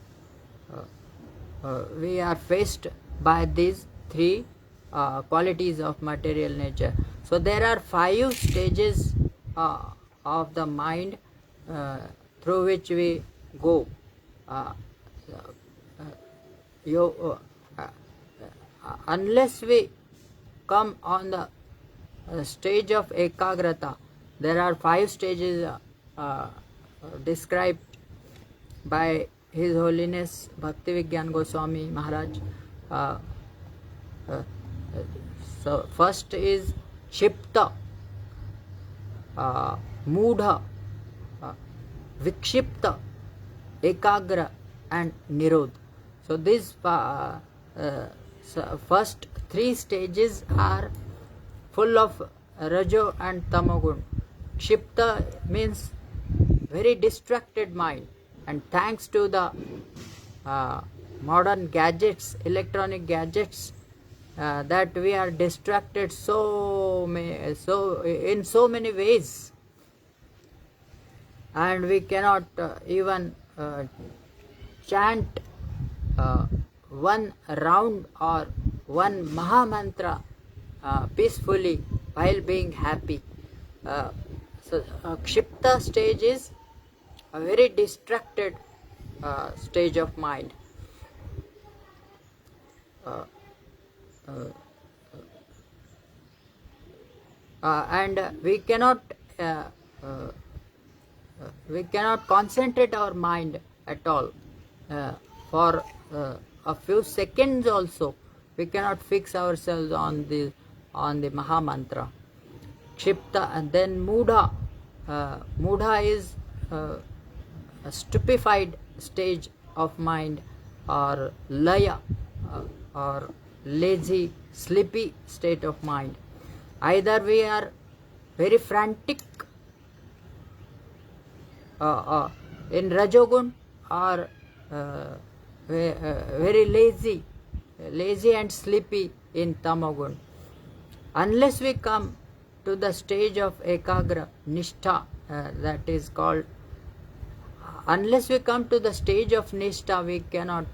we are faced by these three qualities of material nature. So there are 5 stages of the mind through which we go. Unless we come on the stage of ekagrata, There are 5 stages described by His Holiness Bhaktivigyan Goswami Maharaj. So first is Shipta, Moodha, Vikshipta, Ekagra and Nirodh. So these first 3 stages are full of Rajo and Tamagun. Kshipta means very distracted mind, and thanks to the modern gadgets, electronic gadgets, that we are distracted in so many ways, and we cannot even chant one round or one Maha Mantra peacefully while being happy. So Kshipta stage is a very distracted stage of mind. And we cannot concentrate our mind at all. For a few seconds also, we cannot fix ourselves on the Maha Mantra. Kshipta, and then Moodha. Moodha is a stupefied stage of mind, or Laya, or lazy, sleepy state of mind. Either we are very frantic in Rajogun, or very lazy and sleepy in Tamagun. Unless we come to the stage of Ekagra, Nishtha, that is called, unless we come to the stage of Nishtha, we cannot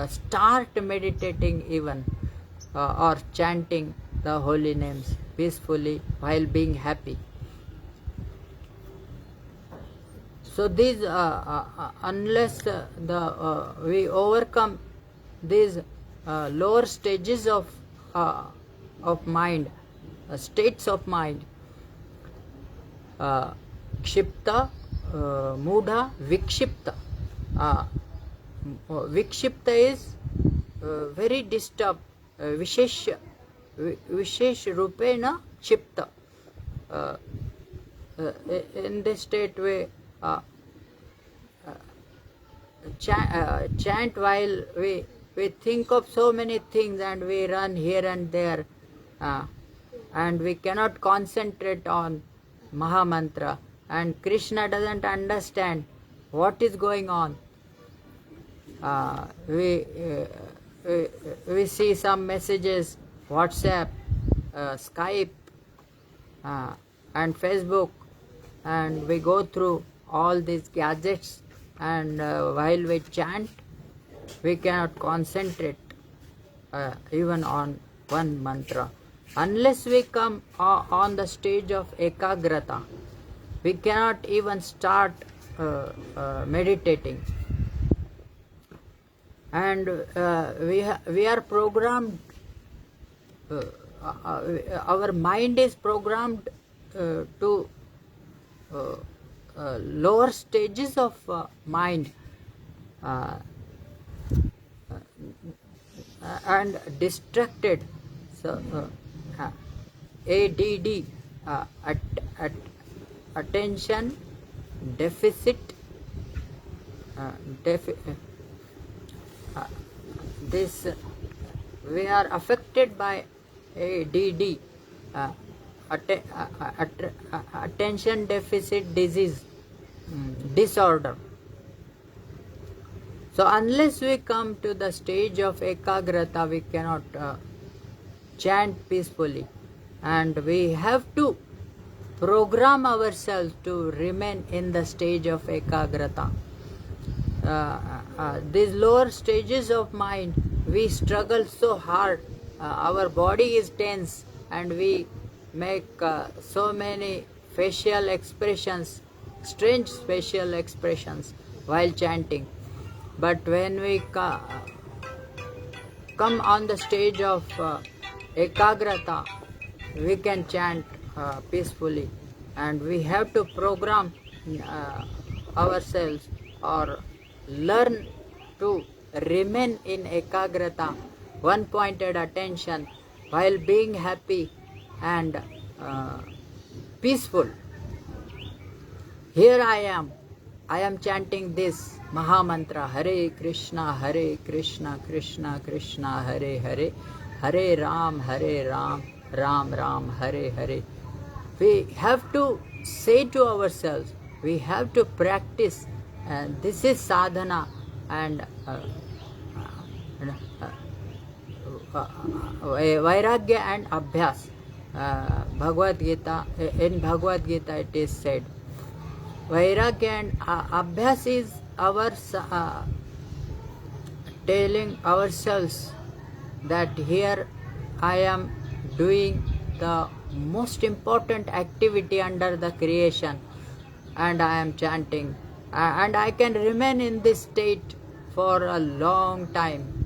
start meditating even, or chanting the holy names peacefully while being happy. So these, unless we overcome these lower stages of mind, states of mind, Kshipta, Moodha, Vikshipta. Vikshipta is very disturbed, Vishesh Rupena Kshipta. In this state we chant while we think of so many things, and we run here and there, and we cannot concentrate on Maha Mantra, and Krishna doesn't understand what is going on. We see some messages, WhatsApp, Skype, and Facebook, and we go through all these gadgets, and while we chant, we cannot concentrate even on one mantra. Unless we come on the stage of Ekagrata, we cannot even start meditating. And we are programmed, our mind is programmed to lower stages of mind, and distracted. So ADD, attention deficit, this we are affected by ADD, attention deficit disease, disorder. So unless we come to the stage of Ekagrata, we cannot chant peacefully, and we have to program ourselves to remain in the stage of Ekagrata. These lower stages of mind, we struggle so hard, our body is tense, and we make so many facial expressions, strange facial expressions while chanting. But when we come on the stage of Ekagrata, we can chant peacefully and we have to program ourselves or learn to remain in ekagrata, one pointed attention, while being happy and peaceful. Here I am chanting this Mahamantra, Hare Krishna, Krishna Krishna, Hare Hare, Hare Ram, Ram Ram, Hare Hare. We have to say to ourselves, we have to practice, and this is sadhana, and Vairagya and Abhyas. Bhagavad Gita, in Bhagavad Gita it is said, Vairagya and Abhyas is our telling ourselves that here I am doing the most important activity under the creation, and I am chanting, and I can remain in this state for a long time,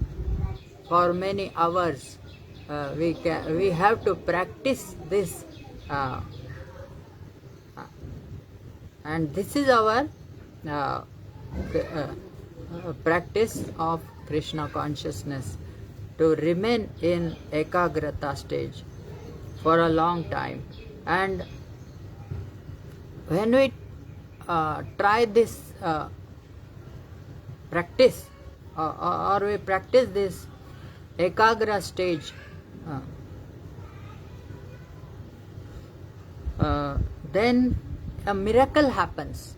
for many hours. We have to practice this, and this is our practice of Krishna consciousness, to remain in ekagrata stage for a long time. And when we try this practice, or we practice this ekagra stage, then a miracle happens,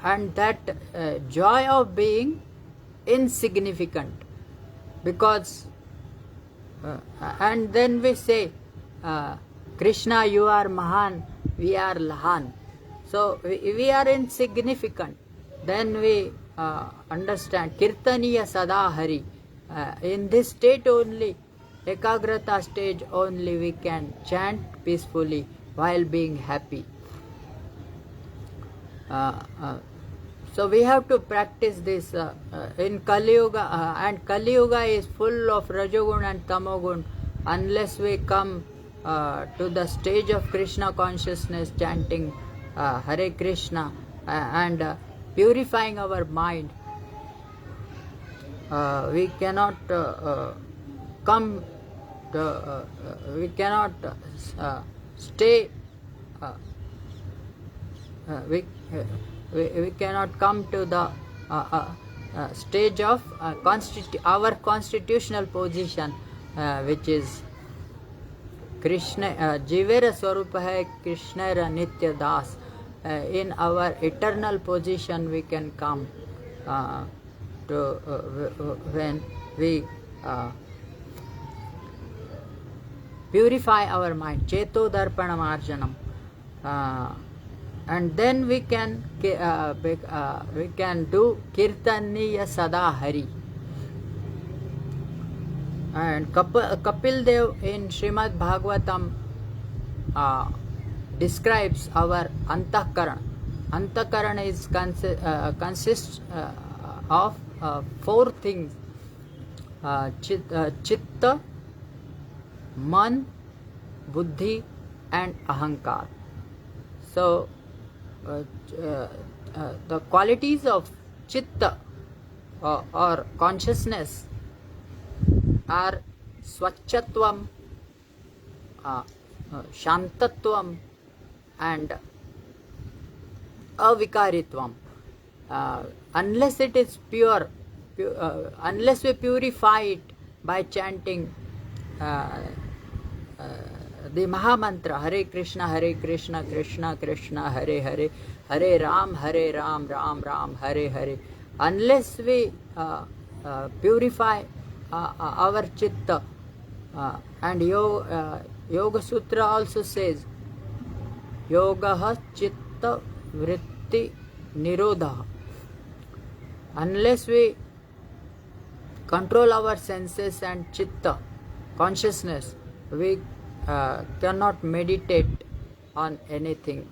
and that joy of being insignificant, because and then we say, Krishna, you are Mahan, we are Lahan, so we are insignificant. Then we understand Kirtaniya Sada Hari. In this state only, ekagrata stage only, we can chant peacefully while being happy. So we have to practice this in Kali Yuga, and Kali Yuga is full of Rajogun and Tamogun. Unless we come to the stage of Krishna consciousness, chanting Hare Krishna and purifying our mind, we cannot come to, we cannot stay, we cannot come to the stage of our constitutional position, which is Krishna, Jivera Swarupa hai Krishna Nitya Das. In our eternal position we can come to when we purify our mind, Cheto Darpana Marjanam, and then we can do Kirtaniya Sada Hari. And Kapil Dev in Srimad Bhagavatam describes our Antahkarana. Antahkarana is consists of four things: Chitta, Man, Buddhi, and Ahankar. So the qualities of Chitta or consciousness are Swachhatvam, Shantatvam, and Avikaritvam. Unless it is pure, unless we purify it by chanting the Mahamantra, Hare Krishna, Krishna Krishna, Hare Hare, Hare Ram, Ram Ram, Hare Hare. Unless we purify our chitta, and Yoga Sutra also says, Yogaha Chitta Vritti Nirodha. Unless we control our senses and chitta, consciousness, we cannot meditate on anything.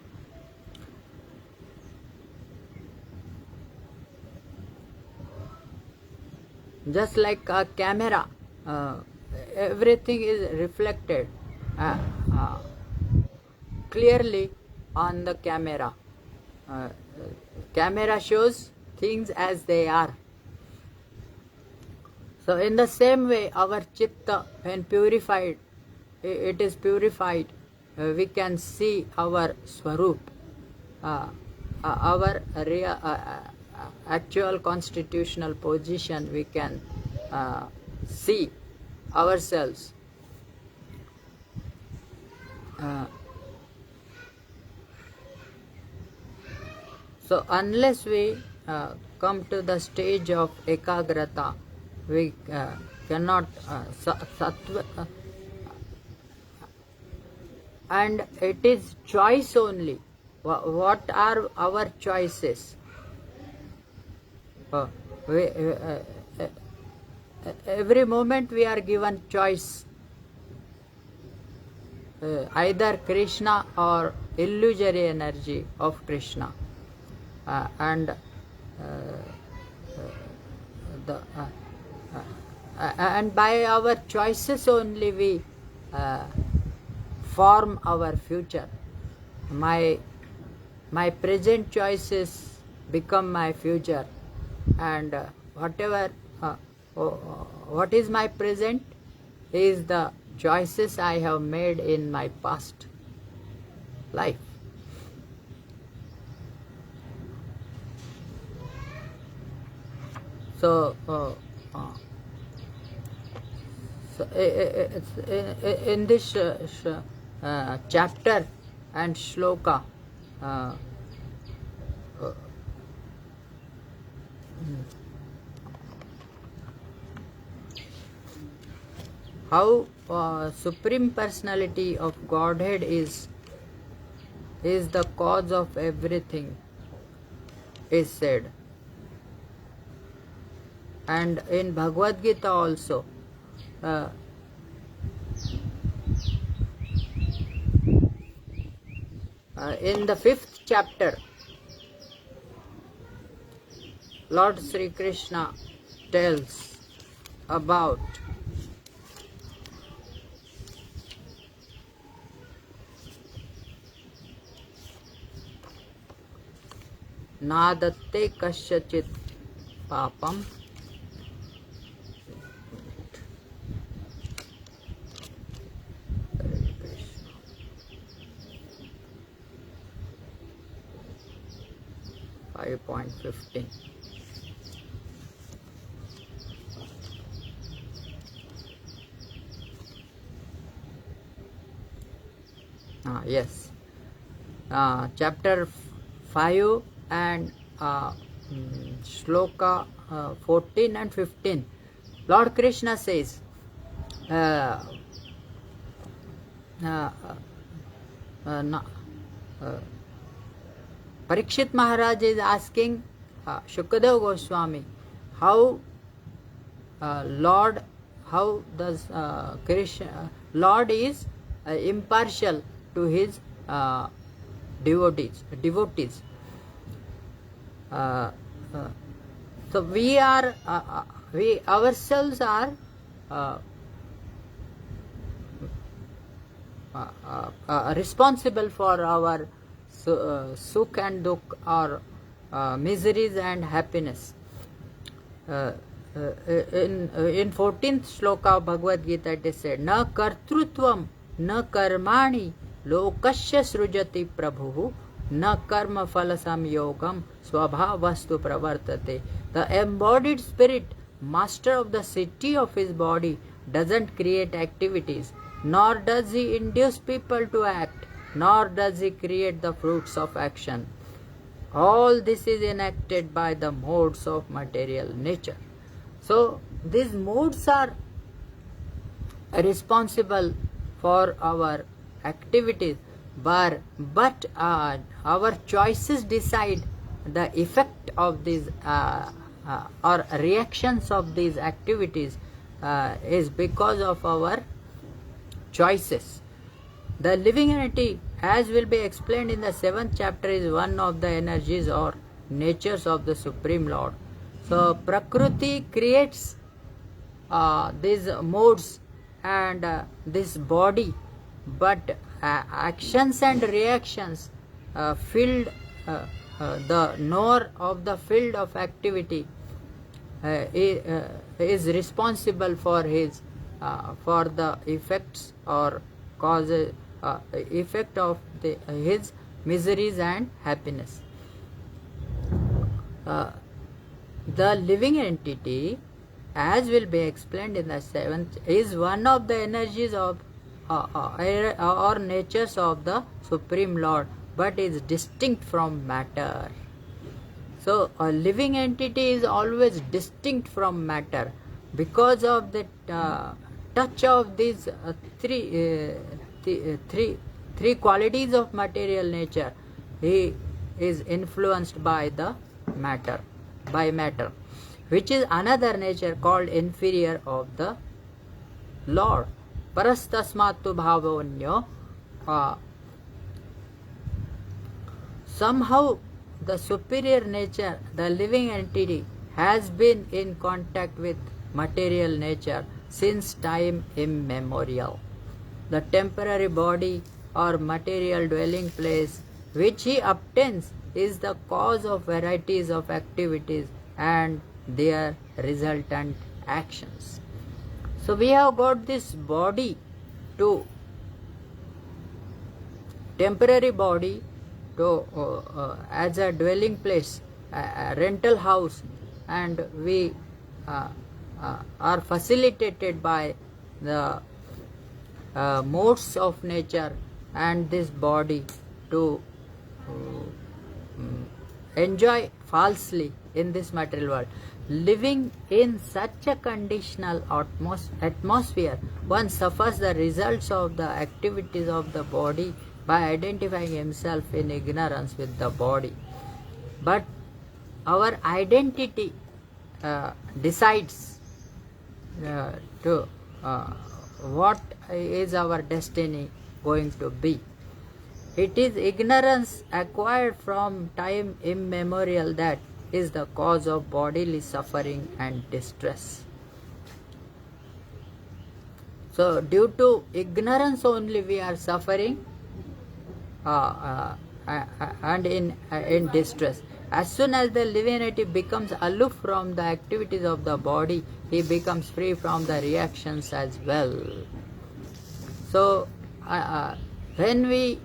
Just like a camera, everything is reflected. clearly on the camera. Camera shows things as they are. So in the same way, our chitta, when purified, it is purified, we can see our swarup, our actual constitutional position, we can see ourselves. So unless we come to the stage of ekagrata, we cannot sattva, and it is choice only. What are our choices? Every moment we are given choice, either Krishna or illusory energy of Krishna, and by our choices only we form our future. My present choices become my future, and what is my present is the choices I have made in my past life. So, in this chapter and shloka, how Supreme Personality of Godhead is the cause of everything is said. And in Bhagavad Gita also, in the 5th chapter, Lord Sri Krishna tells about nadatte kasyachit papam .15. Yes. Chapter 5 and shloka 14 and 15. Lord Krishna says, Parikshit Maharaj is asking Shukadeva Goswami, how Lord is impartial to his devotees. So we ourselves are responsible for our sukh and dukh, or miseries and happiness. In 14th shloka of Bhagavad Gita it is said, na kartrutvam na karmani lokasya srujati prabhu na karma phalasam yogam svabhavastu pravartate. The embodied spirit, master of the city of his body, doesn't create activities, nor does he induce people to act, nor does he create the fruits of action. All this is enacted by the modes of material nature. So these modes are responsible for our activities, but our choices decide the effect of these or reactions of these activities is because of our choices. The living entity, as will be explained in the 7th chapter, is one of the energies or natures of the Supreme Lord. So Prakriti creates these modes and this body but actions and reactions filled the knower of the field of activity is responsible for his for the effects or causes effect of his miseries and happiness. The living entity, as will be explained in the seventh, is one of the energies of or natures of the Supreme Lord, but is distinct from matter. So a living entity is always distinct from matter because of the touch of these three qualities of material nature. He is influenced by the matter, which is another nature called inferior of the Lord. Parastasmatu bhavonyo. Somehow the superior nature, the living entity, has been in contact with material nature since time immemorial. The temporary body or material dwelling place which he obtains is the cause of varieties of activities and their resultant actions. So we have got this body to temporary body to as a dwelling place, a rental house, and we are facilitated by the modes of nature and this body to enjoy falsely in this material world. Living in such a conditional atmosphere, one suffers the results of the activities of the body by identifying himself in ignorance with the body. But our identity decides to what is our destiny going to be. It is ignorance acquired from time immemorial that is the cause of bodily suffering and distress. So due to ignorance only we are suffering and in distress. As soon as the living entity becomes aloof from the activities of the body, he becomes free from the reactions as well. So when we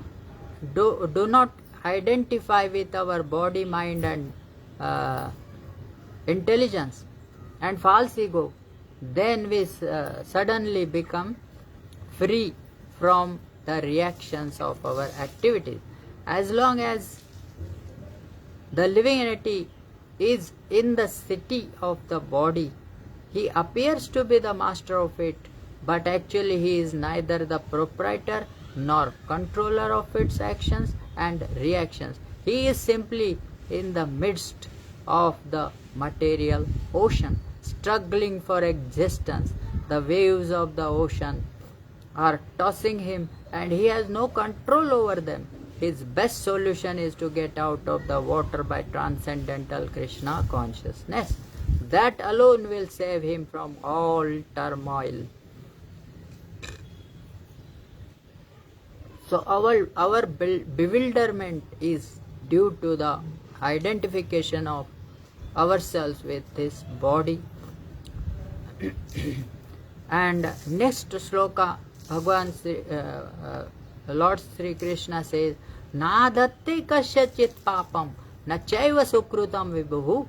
do not identify with our body, mind and intelligence and false ego, then we suddenly become free from the reactions of our activities. As long as the living entity is in the city of the body, he appears to be the master of it, but actually he is neither the proprietor nor controller of its actions and reactions. He is simply in the midst of the material ocean, struggling for existence. The waves of the ocean are tossing him and he has no control over them. His best solution is to get out of the water by transcendental Krishna consciousness. That alone will save him from all turmoil. So our bewilderment is due to the identification of ourselves with this body. And next sloka, Lord Sri Krishna says, Nadatte kasyachit papam na chaiva sukrutam vibhuhu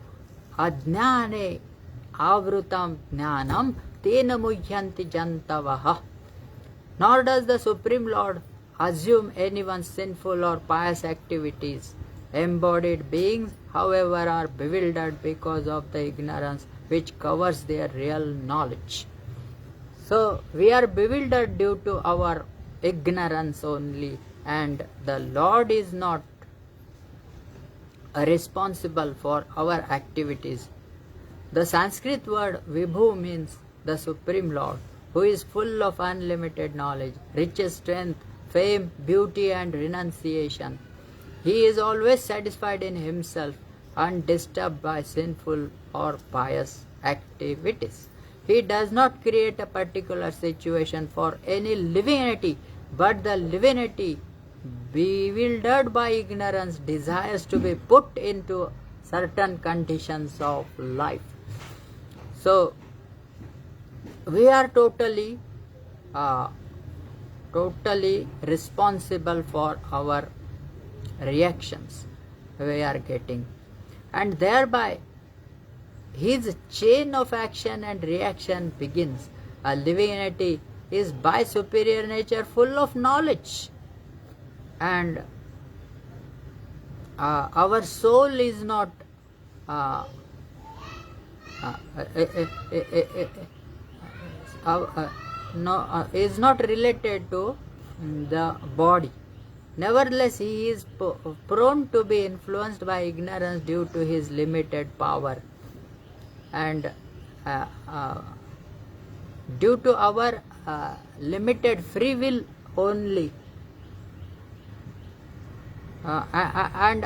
adnyane avrutam jnanam tena muyyanti jantavaha. Nor does the Supreme Lord assume anyone's sinful or pious activities. Embodied beings, however, are bewildered because of the ignorance which covers their real knowledge. So we are bewildered due to our ignorance only, and the Lord is not responsible for our activities. The Sanskrit word Vibhu means the Supreme Lord, who is full of unlimited knowledge, riches, strength, fame, beauty and renunciation. He is always satisfied in himself, undisturbed by sinful or pious activities. He does not create a particular situation for any living entity but the living entity, bewildered by ignorance, desires to be put into certain conditions of life. So we are totally responsible for our reactions we are getting, and thereby his chain of action and reaction begins. A living entity is by superior nature full of knowledge, and our soul is not uh, uh, is not related to the body. Nevertheless, he is prone to be influenced by ignorance due to his limited power, and due to our limited free will only, and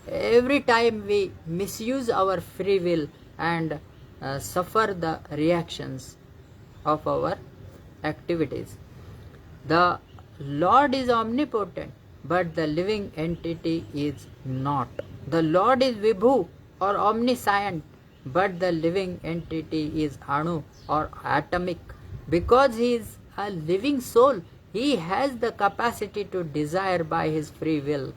every time we misuse our free will and suffer the reactions of our activities. The Lord is omnipotent, but the living entity is not. The Lord is Vibhu or omniscient, but the living entity is Anu or atomic. Because he is a living soul, he has the capacity to desire by his free will.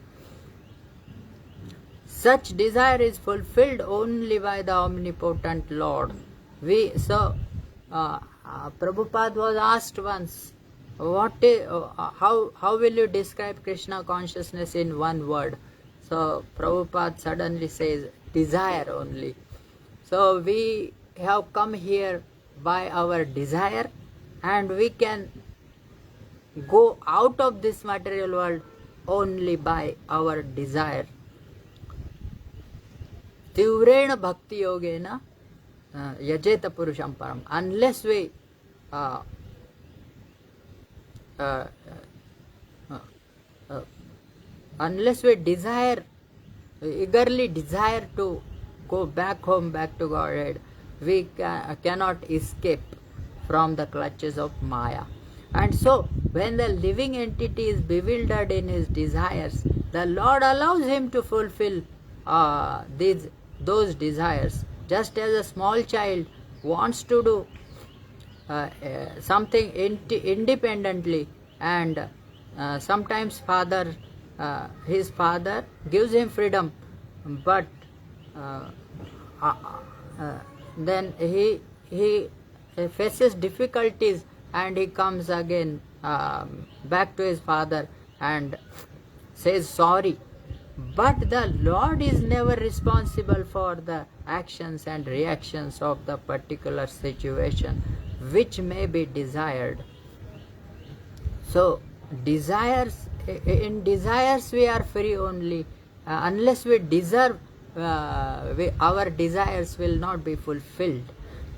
Such desire is fulfilled only by the omnipotent Lord. Prabhupada was asked once, how will you describe Krishna consciousness in one word? So Prabhupada suddenly says, desire only. So we have come here by our desire, and we can go out of this material world only by our desire. Tivrena bhakti yogena yajeta purusham param. Unless we desire, eagerly desire to go back home, back to Godhead, we cannot escape from the clutches of Maya. And so, when the living entity is bewildered in his desires, the Lord allows him to fulfill those desires. Just as a small child wants to do something independently, and sometimes his father gives him freedom, but then he faces difficulties, and he comes again back to his father and says sorry. But the Lord is never responsible for the actions and reactions of the particular situation which may be desired. So in desires we are free only. Unless we deserve, our desires will not be fulfilled.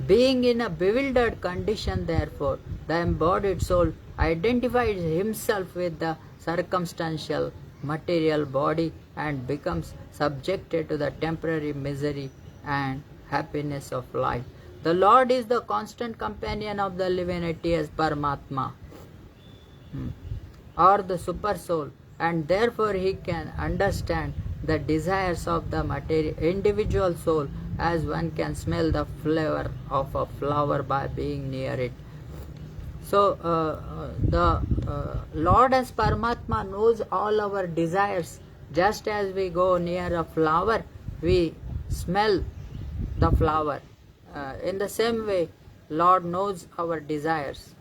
Being in a bewildered condition, therefore, the embodied soul identifies himself with the circumstantial material body and becomes subjected to the temporary misery and happiness of life. The Lord is the constant companion of the living entity as Paramatma, or the super soul, and therefore he can understand the desires of the individual soul as one can smell the flavor of a flower by being near it. So the Lord as Paramatma knows all our desires. Just as we go near a flower, we smell the flower. In the same way, Lord knows our desires.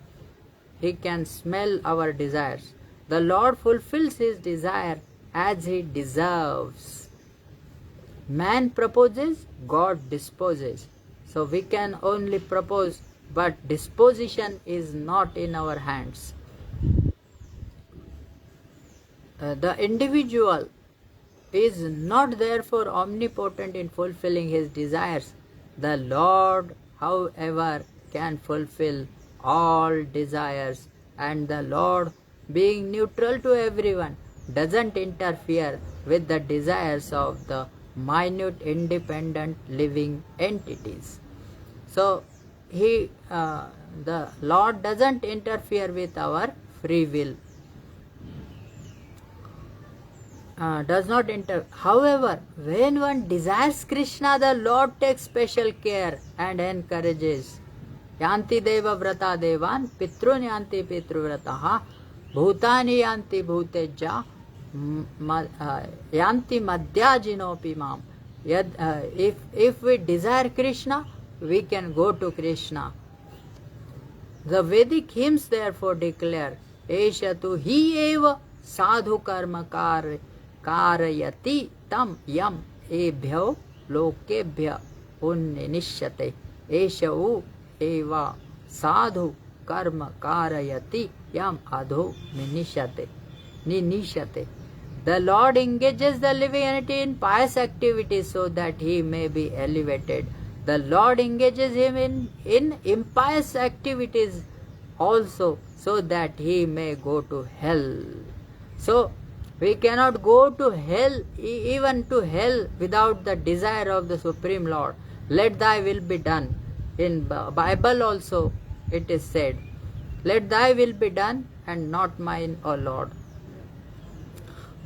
He can smell our desires. The Lord fulfills his desire as he deserves. Man proposes, God disposes. So we can only propose, but disposition is not in our hands. The individual is not therefore omnipotent in fulfilling his desires. The Lord, however, can fulfill all desires, and the Lord, being neutral to everyone, doesn't interfere with the desires of the minute independent living entities. So the Lord doesn't interfere with our free will. Does not enter. However, when one desires Krishna, the Lord takes special care and encourages. Yanti deva vrata devan, pitrun yanti pitruvrataha, bhutani yanti bhuteja, yanti madhyajinopi mam. If we desire Krishna, we can go to Krishna. The Vedic hymns therefore declare, Eshatu hi eva sadhu karma कारयति तम यम एभ्यो लोकेभ्य उन्निश्यते एषौ एव साधु कर्म कारयति यम अधो निनिश्यते. The Lord engages the living entity in pious activities so that he may be elevated. The Lord engages him in impious activities also so that he may go to hell. So we cannot go to hell, even to hell, without the desire of the Supreme Lord. Let thy will be done. In Bible also it is said, let thy will be done and not mine, O Lord.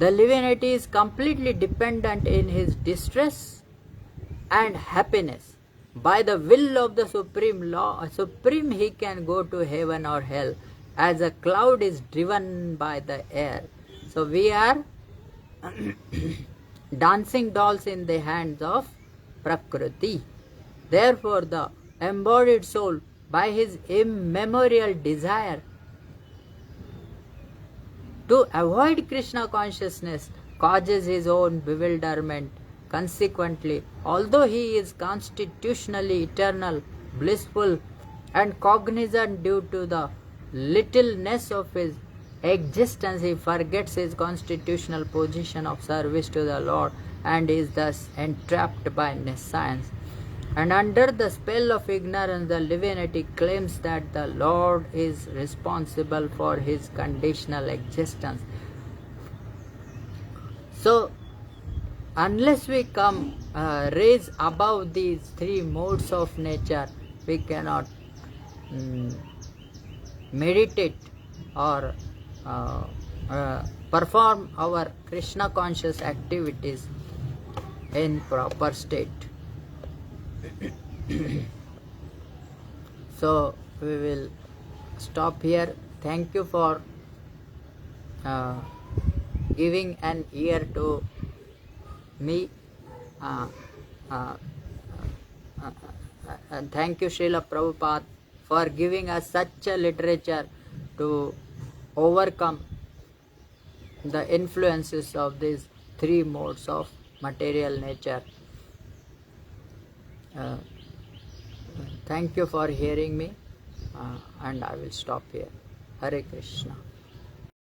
The living entity is completely dependent in his distress and happiness. By the will of the Supreme he can go to heaven or hell, as a cloud is driven by the air. So we are dancing dolls in the hands of Prakriti. Therefore the embodied soul, by his immemorial desire to avoid Krishna consciousness, causes his own bewilderment. Consequently, although he is constitutionally eternal, blissful, and cognizant due to the littleness of his existence, he forgets his constitutional position of service to the Lord and is thus entrapped by nescience. And under the spell of ignorance, the living entity claims that the Lord is responsible for his conditional existence. So, unless we raise above these three modes of nature, we cannot meditate or perform our Krishna conscious activities in proper state. So we will stop here. Thank you for giving an ear to me. And thank you, Srila Prabhupada, for giving us such a literature to overcome the influences of these three modes of material nature. Thank you for hearing me, and I will stop here. Hare Krishna.